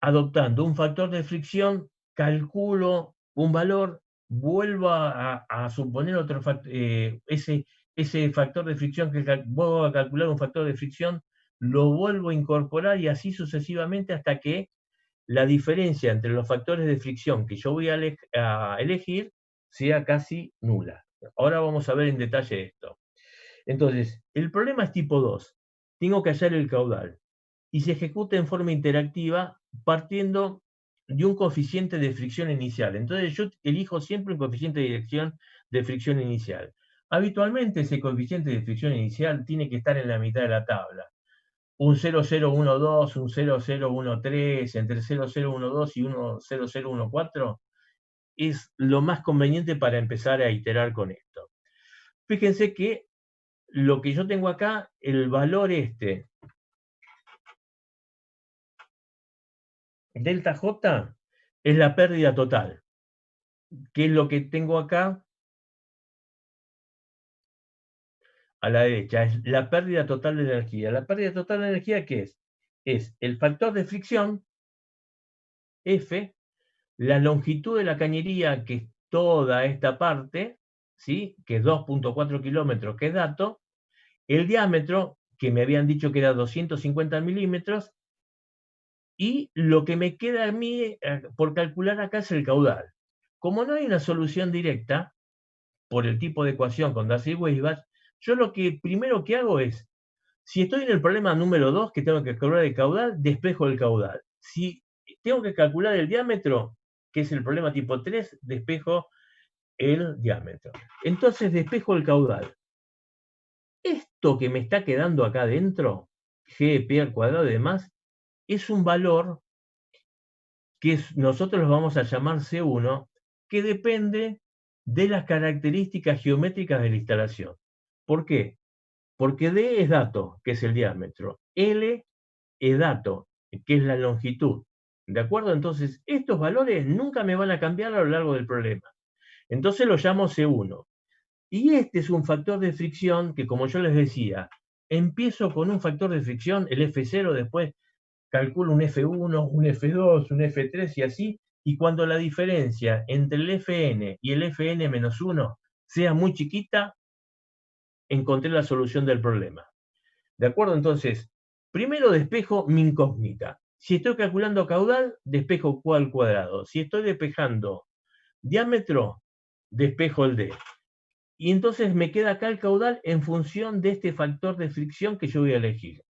adoptando un factor de fricción, calculo un valor vuelvo a suponer otro ese factor de fricción vuelvo a calcular un factor de fricción, lo vuelvo a incorporar y así sucesivamente hasta que la diferencia entre los factores de fricción que yo voy a elegir sea casi nula. Ahora vamos a ver en detalle esto. Entonces, el problema es tipo 2. Tengo que hallar el caudal y se ejecuta en forma interactiva partiendo de un coeficiente de fricción inicial. Entonces yo elijo siempre un coeficiente de fricción inicial. Habitualmente ese coeficiente de fricción inicial tiene que estar en la mitad de la tabla. Un 0,012, un 0,013, entre 0,012 y 0,014 es lo más conveniente para empezar a iterar con esto. Fíjense que lo que yo tengo acá, el valor delta J, es la pérdida total, que es lo que tengo acá a la derecha, es la pérdida total de energía. La pérdida total de energía, ¿qué es? Es el factor de fricción, F, la longitud de la cañería, que es toda esta parte, ¿sí? Que es 2,4 kilómetros, que es dato, el diámetro, que me habían dicho que era 250 milímetros, y lo que me queda a mí por calcular acá es el caudal. Como no hay una solución directa, por el tipo de ecuación con Darcy-Weisbach, yo lo que primero que hago es, si estoy en el problema número 2, que tengo que calcular el caudal, despejo el caudal. Si tengo que calcular el diámetro, que es el problema tipo 3, despejo el diámetro. Entonces despejo el caudal. Esto que me está quedando acá adentro, g pi al cuadrado y demás, es un valor que nosotros lo vamos a llamar C1, que depende de las características geométricas de la instalación. ¿Por qué? Porque D es dato, que es el diámetro. L es dato, que es la longitud. ¿De acuerdo? Entonces, estos valores nunca me van a cambiar a lo largo del problema. Entonces lo llamo C1. Y este es un factor de fricción que, como yo les decía, empiezo con un factor de fricción, el F0, después calculo un F1, un F2, un F3 y así, y cuando la diferencia entre el Fn y el Fn-1 sea muy chiquita, encontré la solución del problema. ¿De acuerdo? Entonces, primero despejo mi incógnita. Si estoy calculando caudal, despejo Q al cuadrado. Si estoy despejando diámetro, despejo el D. Y entonces me queda acá el caudal en función de este factor de fricción que yo voy a elegir.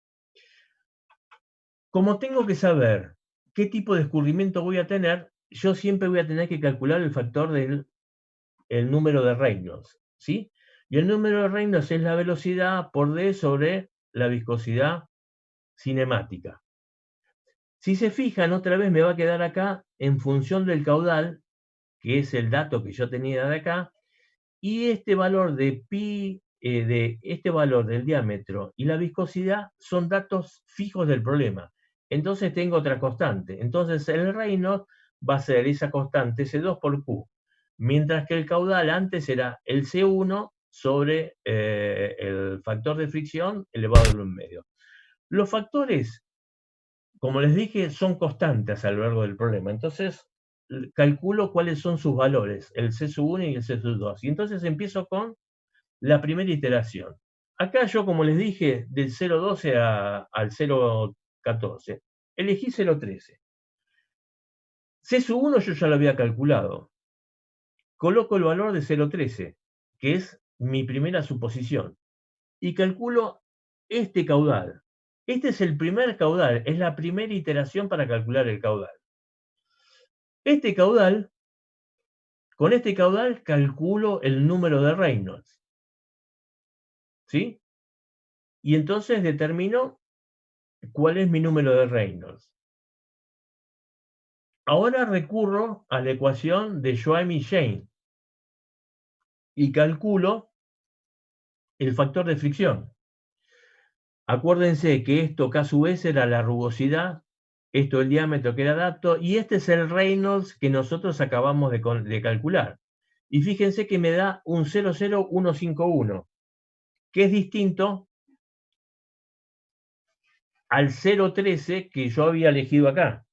Como tengo que saber qué tipo de escurrimiento voy a tener, yo siempre voy a tener que calcular el factor del número de Reynolds, ¿sí? Y el número de Reynolds es la velocidad por D sobre la viscosidad cinemática. Si se fijan, otra vez me va a quedar acá en función del caudal, que es el dato que yo tenía de acá, y este valor de pi, este valor del diámetro y la viscosidad son datos fijos del problema. Entonces tengo otra constante. Entonces el Reynolds va a ser esa constante C2 por Q, mientras que el caudal antes era el C1 sobre el factor de fricción elevado al 1 medio. Los factores, como les dije, son constantes a lo largo del problema. Entonces calculo cuáles son sus valores, el C1 y el C2. Y entonces empiezo con la primera iteración. Acá yo, como les dije, del 0,12 al 0,14, elegí 0,13. C1 yo ya lo había calculado. Coloco el valor de 0,13, que es mi primera suposición, y calculo este caudal. Este es el primer caudal, es la primera iteración para calcular el caudal. Este caudal, con este caudal calculo el número de Reynolds, ¿sí? Y entonces determino cuál es mi número de Reynolds. Ahora recurro a la ecuación de Schwamm-Jain y calculo el factor de fricción. Acuérdense que esto K sub S era la rugosidad, esto el diámetro que era dato, y este es el Reynolds que nosotros acabamos de calcular. Y fíjense que me da un 00151, que es distinto al 013 que yo había elegido acá.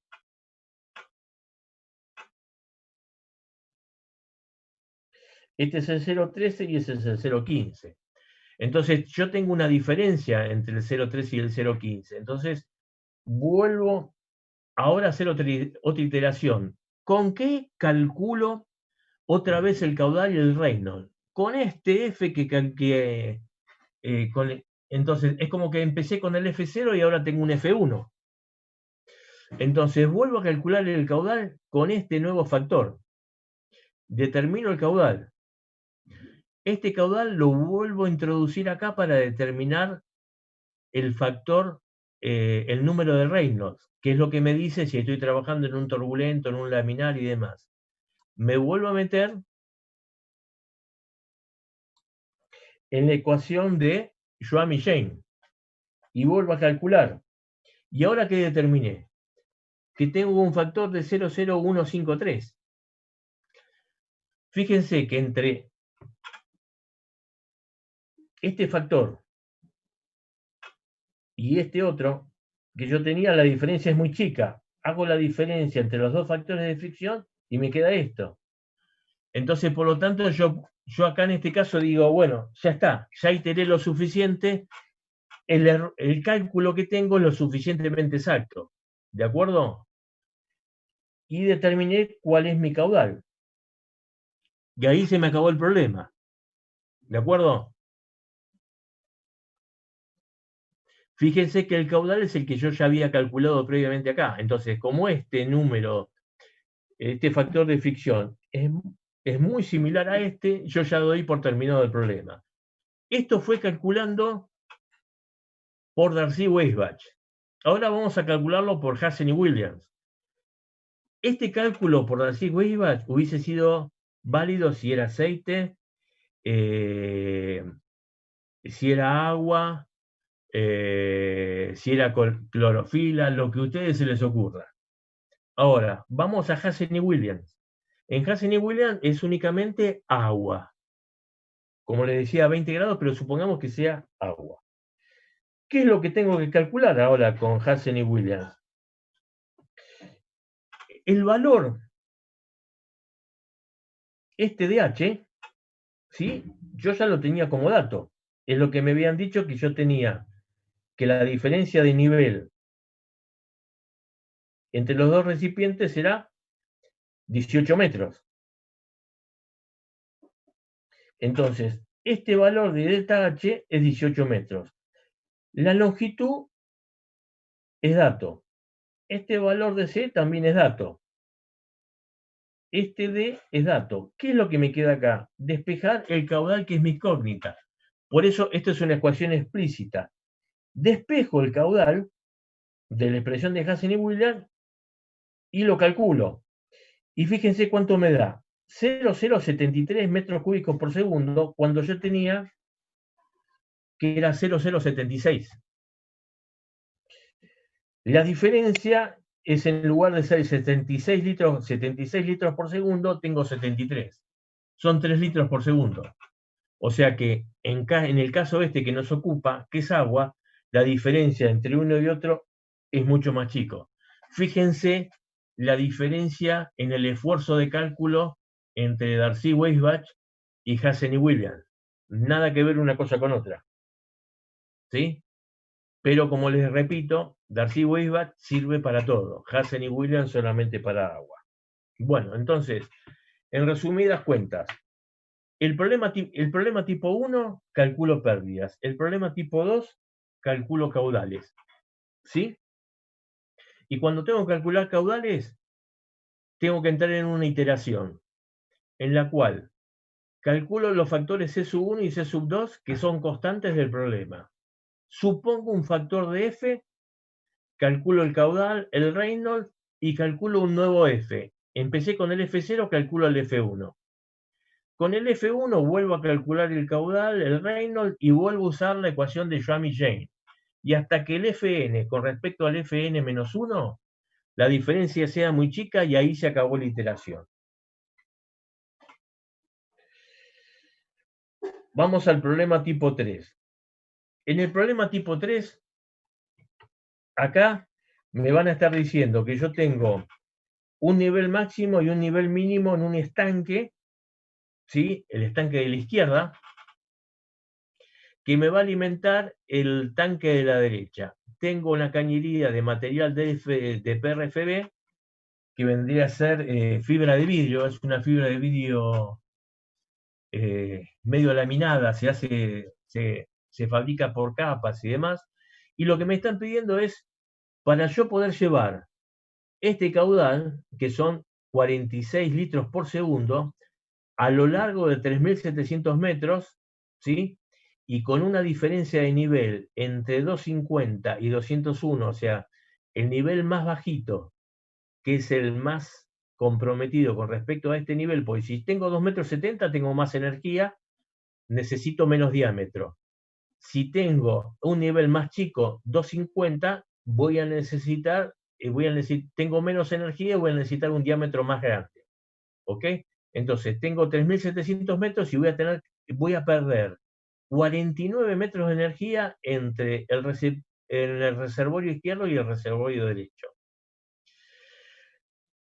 Este es el 0,13 y ese es el 0,15. Entonces, yo tengo una diferencia entre el 0,13 y el 0,15. Entonces, vuelvo ahora a hacer otra iteración. ¿Con qué calculo otra vez el caudal y el Reynolds? Con este F entonces, es como que empecé con el F0 y ahora tengo un F1. Entonces, vuelvo a calcular el caudal con este nuevo factor. Determino el caudal. Este caudal lo vuelvo a introducir acá para determinar el factor, el número de Reynolds, que es lo que me dice si estoy trabajando en un turbulento, en un laminar y demás. Me vuelvo a meter en la ecuación de Schwamm y Jain y vuelvo a calcular. ¿Y ahora qué determiné? Que tengo un factor de 0,0153. Fíjense que entre este factor y este otro, que yo tenía, la diferencia es muy chica. Hago la diferencia entre los dos factores de fricción y me queda esto. Entonces, por lo tanto, yo acá en este caso digo, bueno, ya está, ya iteré lo suficiente, el cálculo que tengo es lo suficientemente exacto. ¿De acuerdo? Y determiné cuál es mi caudal. Y ahí se me acabó el problema. ¿De acuerdo? Fíjense que el caudal es el que yo ya había calculado previamente acá. Entonces, como este número, este factor de fricción es muy similar a este, yo ya doy por terminado el problema. Esto fue calculando por Darcy-Weisbach. Ahora vamos a calcularlo por Hazen y Williams. Este cálculo por Darcy-Weisbach hubiese sido válido si era aceite, si era agua, si era clorofila, lo que a ustedes se les ocurra. Ahora, vamos a Hazen y Williams. En Hazen y Williams es únicamente agua. Como les decía, a 20 grados, pero supongamos que sea agua. ¿Qué es lo que tengo que calcular ahora con Hazen y Williams? El valor este de H, ¿sí? Yo ya lo tenía como dato. Es lo que me habían dicho, que yo tenía que la diferencia de nivel entre los dos recipientes será 18 metros. Entonces, este valor de delta H es 18 metros. La longitud es dato. Este valor de C también es dato. Este D es dato. ¿Qué es lo que me queda acá? Despejar el caudal, que es mi incógnita. Por eso, esto es una ecuación explícita. Despejo el caudal de la expresión de Hazen y Williams y lo calculo. Y fíjense cuánto me da. 0,073 metros cúbicos por segundo, cuando yo tenía que era 0,076. La diferencia es, en lugar de ser 76 litros por segundo, tengo 73. Son 3 litros por segundo. O sea que en el caso este que nos ocupa, que es agua, la diferencia entre uno y otro es mucho más chico. Fíjense la diferencia en el esfuerzo de cálculo entre Darcy-Weisbach y Hazen y Williams. Nada que ver una cosa con otra. ¿Sí? Pero como les repito, Darcy-Weisbach sirve para todo. Hazen y Williams solamente para agua. Bueno, entonces, en resumidas cuentas, el problema tipo 1, calculo pérdidas. El problema tipo 2, calculo caudales. ¿Sí? Y cuando tengo que calcular caudales, tengo que entrar en una iteración en la cual calculo los factores C1 y C2, que son constantes del problema. Supongo un factor de F, calculo el caudal, el Reynolds, y calculo un nuevo F. Empecé con el F0, calculo el F1. Con el F1 vuelvo a calcular el caudal, el Reynolds, y vuelvo a usar la ecuación de Schwamm y Jain. Y hasta que el Fn con respecto al Fn-1, la diferencia sea muy chica, y ahí se acabó la iteración. Vamos al problema tipo 3. En el problema tipo 3, acá me van a estar diciendo que yo tengo un nivel máximo y un nivel mínimo en un estanque ¿sí? El estanque de la izquierda, que me va a alimentar el tanque de la derecha. Tengo una cañería de material de PRFB, que vendría a ser fibra de vidrio, es una fibra de vidrio medio laminada, se fabrica por capas y demás, y lo que me están pidiendo es, para yo poder llevar este caudal, que son 46 litros por segundo, a lo largo de 3.700 metros, ¿sí? Y con una diferencia de nivel entre 250 y 201, o sea, el nivel más bajito, que es el más comprometido con respecto a este nivel, porque si tengo 2,70 metros, tengo más energía, necesito menos diámetro. Si tengo un nivel más chico, 250, tengo menos energía y voy a necesitar un diámetro más grande. ¿Ok? Entonces, tengo 3.700 metros y voy a perder 49 metros de energía entre el reservorio izquierdo y el reservorio derecho.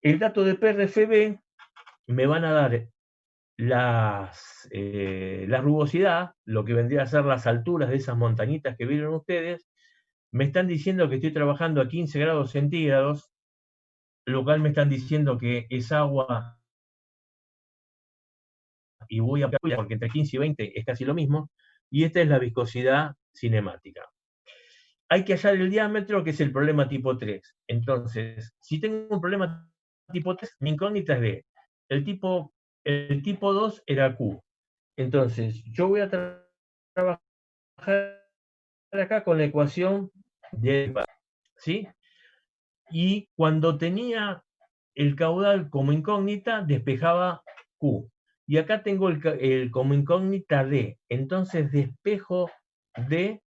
El dato de PRFB me van a dar la rugosidad, lo que vendría a ser las alturas de esas montañitas que vieron ustedes. Me están diciendo que estoy trabajando a 15 grados centígrados, lo cual me están diciendo que es agua, y voy a porque entre 15 y 20 es casi lo mismo, y esta es la viscosidad cinemática. Hay que hallar el diámetro, que es el problema tipo 3. Entonces, si tengo un problema tipo 3, mi incógnita es D. El tipo 2 era Q. Entonces, yo voy a trabajar acá con la ecuación de, ¿sí? Y cuando tenía el caudal como incógnita, despejaba Q. Y acá tengo como incógnita D. Entonces despejo D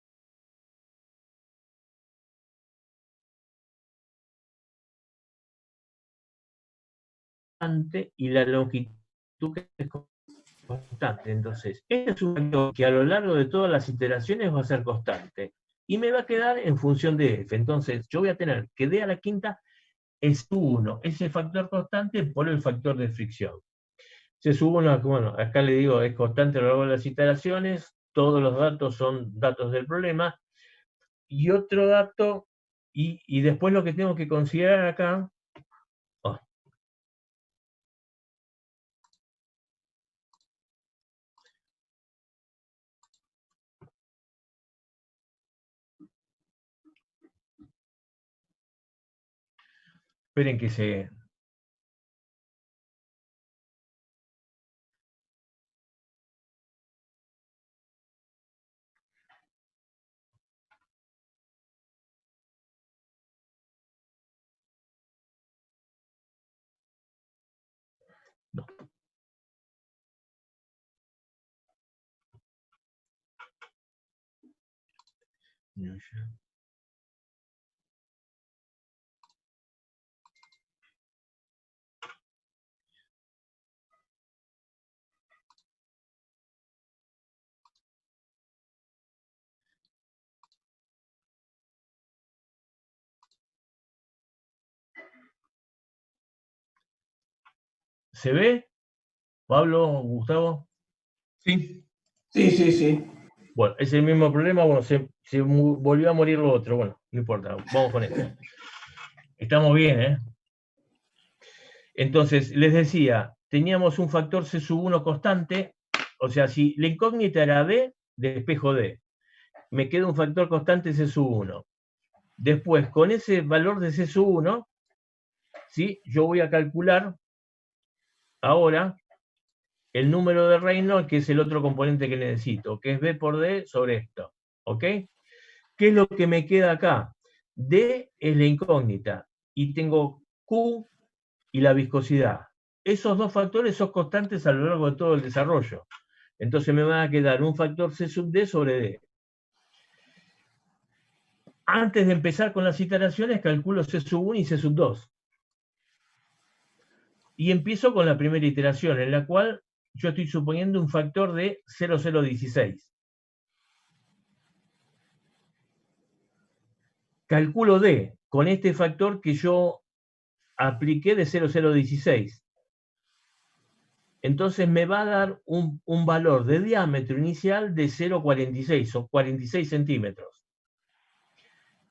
y la longitud que es constante. Entonces, este es un factor que a lo largo de todas las iteraciones va a ser constante. Y me va a quedar en función de F. Entonces, yo voy a tener que D a la quinta es 1, ese factor constante por el factor de fricción. Se sube bueno, acá le digo, es constante a lo largo de las iteraciones, todos los datos son datos del problema. Y otro dato, y después lo que tengo que considerar acá, esperen que se... No. ¿Se ve? Pablo, Gustavo. Sí. Sí. Bueno, es el mismo problema, bueno, se volvió a morir lo otro, bueno, no importa, vamos con esto. Estamos bien, ¿eh? Entonces, les decía, teníamos un factor C1 constante, o sea, si la incógnita era D, despejo D. Me queda un factor constante C1. Después, con ese valor de C1, ¿sí? Yo voy a calcular ahora el número de Reynolds, que es el otro componente que necesito, que es B por D sobre esto. ¿Ok? ¿Qué es lo que me queda acá? D es la incógnita y tengo Q y la viscosidad. Esos dos factores son constantes a lo largo de todo el desarrollo. Entonces me va a quedar un factor C sub D sobre D. Antes de empezar con las iteraciones, calculo C sub 1 y C sub 2. Y empiezo con la primera iteración, en la cual yo estoy suponiendo un factor de 0,016. Calculo D con este factor que yo apliqué de 0,016. entonces me va a dar un valor de diámetro inicial de 0,46 o 46 centímetros.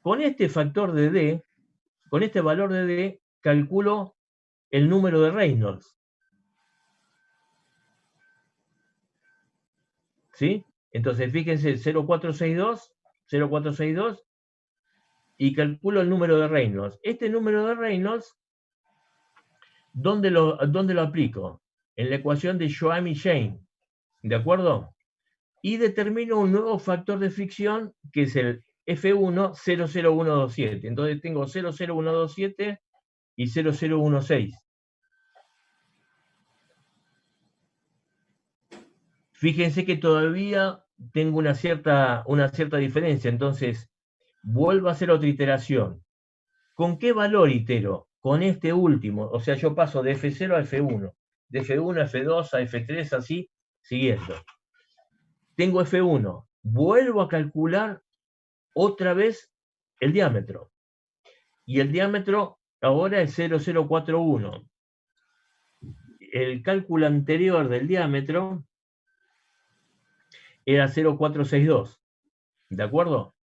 Con este factor de D, con este valor de D, calculo el número de Reynolds. ¿Sí? Entonces, fíjense, 0,462, y calculo el número de Reynolds. Este número de Reynolds, ¿dónde lo aplico? En la ecuación de Joachim-Shane, ¿de acuerdo? Y determino un nuevo factor de fricción, que es el F1 00127. Entonces tengo 00127 y 0016. Fíjense que todavía tengo una cierta diferencia, entonces vuelvo a hacer otra iteración. ¿Con qué valor itero? Con este último, o sea, yo paso de F0 a F1, de F1 a F2 a F3, así, siguiendo. Tengo F1, vuelvo a calcular otra vez el diámetro. Y el diámetro ahora es 0041. El cálculo anterior del diámetro era 0,462. ¿De acuerdo?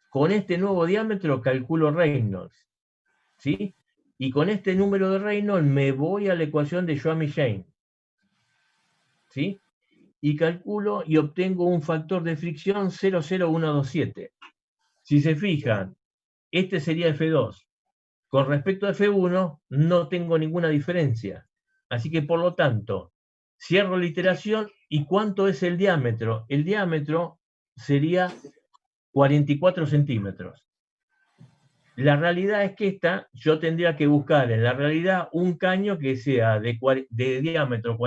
Con este nuevo diámetro calculo Reynolds. ¿Sí? Y con este número de Reynolds me voy a la ecuación de Joachim-Shane. ¿Sí? Y calculo y obtengo un factor de fricción 00127. Si se fijan, este sería F2. Con respecto a F1, no tengo ninguna diferencia. Así que, por lo tanto, cierro la iteración. ¿Y cuánto es el diámetro? El diámetro sería 44 centímetros. La realidad es que yo tendría que buscar en la realidad un caño que sea de diámetro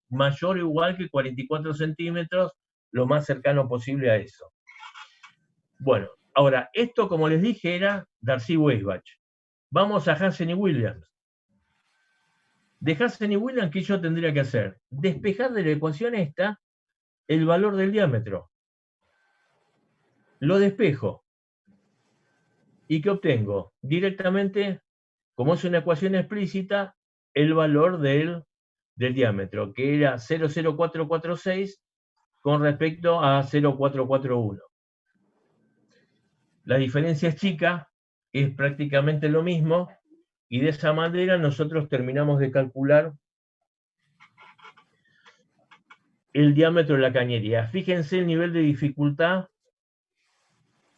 mayor o igual que 44 centímetros, lo más cercano posible a eso. Bueno, ahora, esto, como les dije, era Darcy-Weisbach. Vamos a Hansen y Williams. De Hansen y Williams, ¿qué yo tendría que hacer? Despejar de la ecuación esta el valor del diámetro. Lo despejo. ¿Y qué obtengo? Directamente, como es una ecuación explícita, el valor del diámetro, que era 00446 con respecto a 0441. La diferencia es chica, es prácticamente lo mismo, y de esa manera nosotros terminamos de calcular el diámetro de la cañería. Fíjense el nivel de dificultad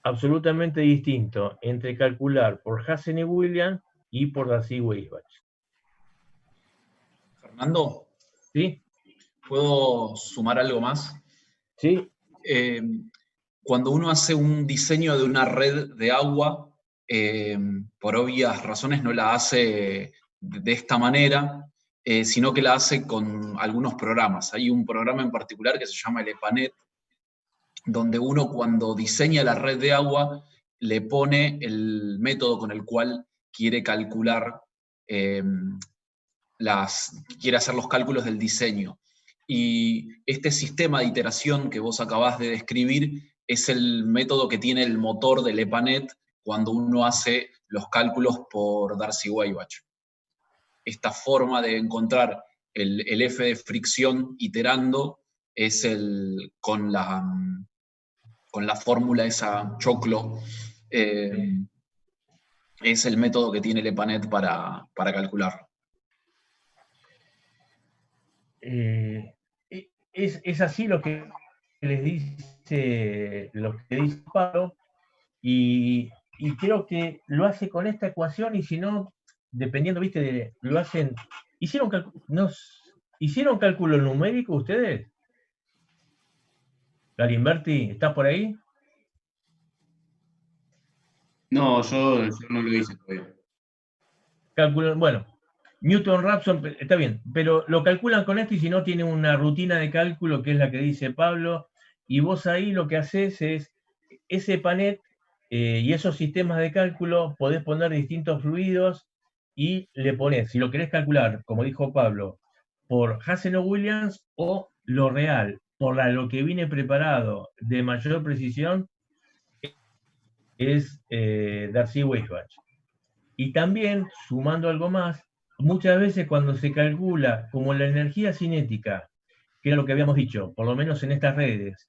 absolutamente distinto entre calcular por Hansen y Williams y por Darcy-Weisbach. Fernando, ¿Sí? ¿puedo sumar algo más? Sí. Cuando uno hace un diseño de una red de agua, por obvias razones no la hace de esta manera, sino que la hace con algunos programas. Hay un programa en particular que se llama el EPANET, donde uno, cuando diseña la red de agua, le pone el método con el cual quiere calcular, quiere hacer los cálculos del diseño. Y este sistema de iteración que vos acabás de describir es el método que tiene el motor del EPANET cuando uno hace los cálculos por Darcy-Weisbach. Esta forma de encontrar el F de fricción iterando es con la fórmula esa choclo, es el método que tiene el EPANET para calcular. Es así lo que les dice Pablo, y creo que lo hace con esta ecuación, y si no, dependiendo, viste, lo hacen. ¿Hicieron cálculo numérico ustedes? Galimberti, ¿estás por ahí? No, yo no lo hice todavía. Bueno, Newton-Raphson, está bien, pero lo calculan con esto, y si no, tiene una rutina de cálculo que es la que dice Pablo, y vos ahí lo que haces es, ese EPANET y esos sistemas de cálculo, podés poner distintos fluidos y le ponés, si lo querés calcular, como dijo Pablo, por Hansen o Williams, o lo real, por lo que viene preparado de mayor precisión, es Darcy-Weisbach. Y también, sumando algo más, muchas veces cuando se calcula como la energía cinética, que era lo que habíamos dicho, por lo menos en estas redes,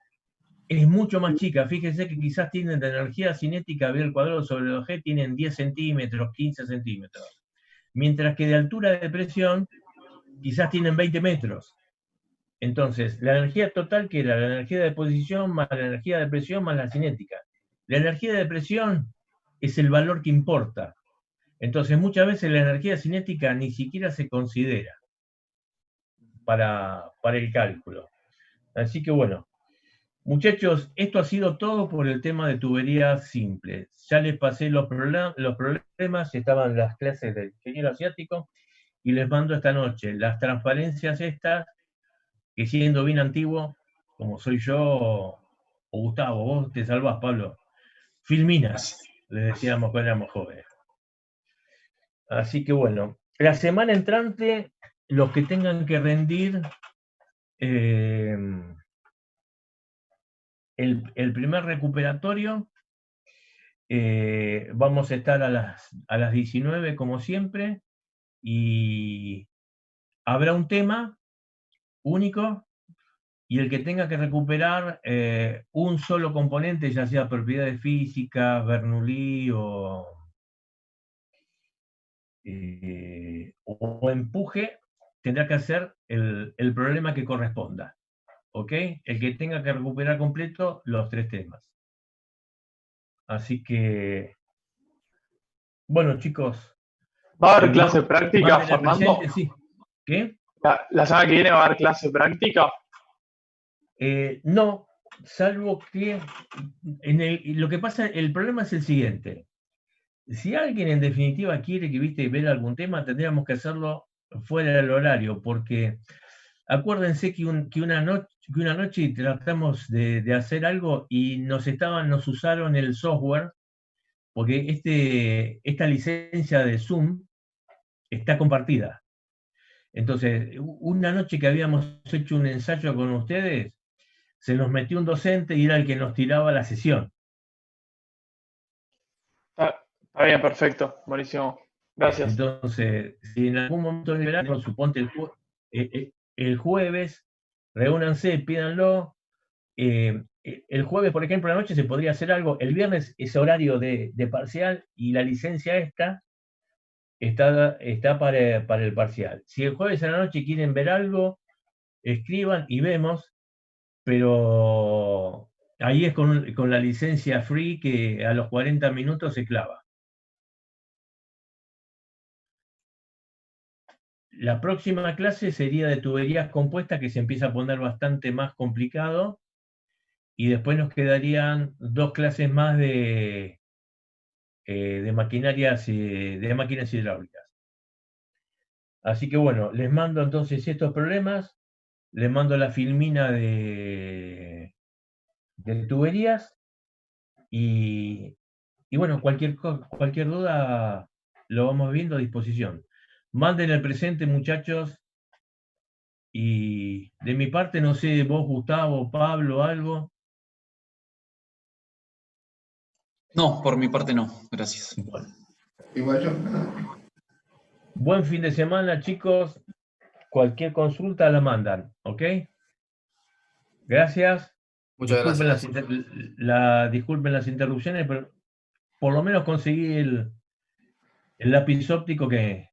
es mucho más chica. Fíjense que quizás tienen de energía cinética, ver el cuadrado sobre el G, tienen 10 centímetros, 15 centímetros. Mientras que de altura de presión, quizás tienen 20 metros. Entonces, la energía total, que era la energía de posición más la energía de presión más la cinética. La energía de presión es el valor que importa. Entonces, muchas veces la energía cinética ni siquiera se considera para el cálculo. Así que bueno, muchachos, esto ha sido todo por el tema de tuberías simples. Ya les pasé los problemas, estaban las clases del ingeniero asiático, y les mando esta noche las transparencias estas, que siendo bien antiguo, como soy yo, o Gustavo, vos te salvás, Pablo. Filminas, les decíamos cuando éramos jóvenes. Así que bueno, la semana entrante, los que tengan que rendir el primer recuperatorio, vamos a estar a las 19 como siempre, y habrá un tema único, y el que tenga que recuperar un solo componente, ya sea propiedades físicas, Bernoulli o empuje, tendrá que hacer el problema que corresponda. ¿Ok? El que tenga que recuperar completo los 3 temas. Así que, bueno, chicos. ¿Va a haber clase práctica, Manden el Fernando? presente, sí. ¿Qué? ¿La semana que viene va a haber clase práctica? No, salvo que lo que pasa, el problema es el siguiente. Si alguien en definitiva quiere ver algún tema, tendríamos que hacerlo fuera del horario, porque acuérdense que una noche tratamos de hacer algo y nos usaron el software, porque esta licencia de Zoom está compartida. Entonces, una noche que habíamos hecho un ensayo con ustedes, se nos metió un docente y era el que nos tiraba la sesión. Está bien, perfecto. Buenísimo. Gracias. Entonces, si en algún momento del verano, suponte el jueves, reúnanse, pídanlo. El jueves, por ejemplo, a la noche se podría hacer algo. El viernes es horario de parcial y la licencia está para el parcial. Si el jueves a la noche quieren ver algo, escriban y vemos, pero ahí es con la licencia free que a los 40 minutos se clava. La próxima clase sería de tuberías compuestas, que se empieza a poner bastante más complicado, y después nos quedarían 2 clases más de máquinas hidráulicas. Así que bueno, les mando entonces estos problemas, les mando la filmina de tuberías, y bueno, cualquier duda lo vamos viendo a disposición. Manden el presente, muchachos, y de mi parte, no sé, vos, Gustavo, Pablo, algo. No, por mi parte no, gracias. Bueno. Igual yo. Buen fin de semana, chicos. Cualquier consulta la mandan, ¿ok? Gracias. Muchas gracias. Disculpen las interrupciones, pero por lo menos conseguí el lápiz óptico que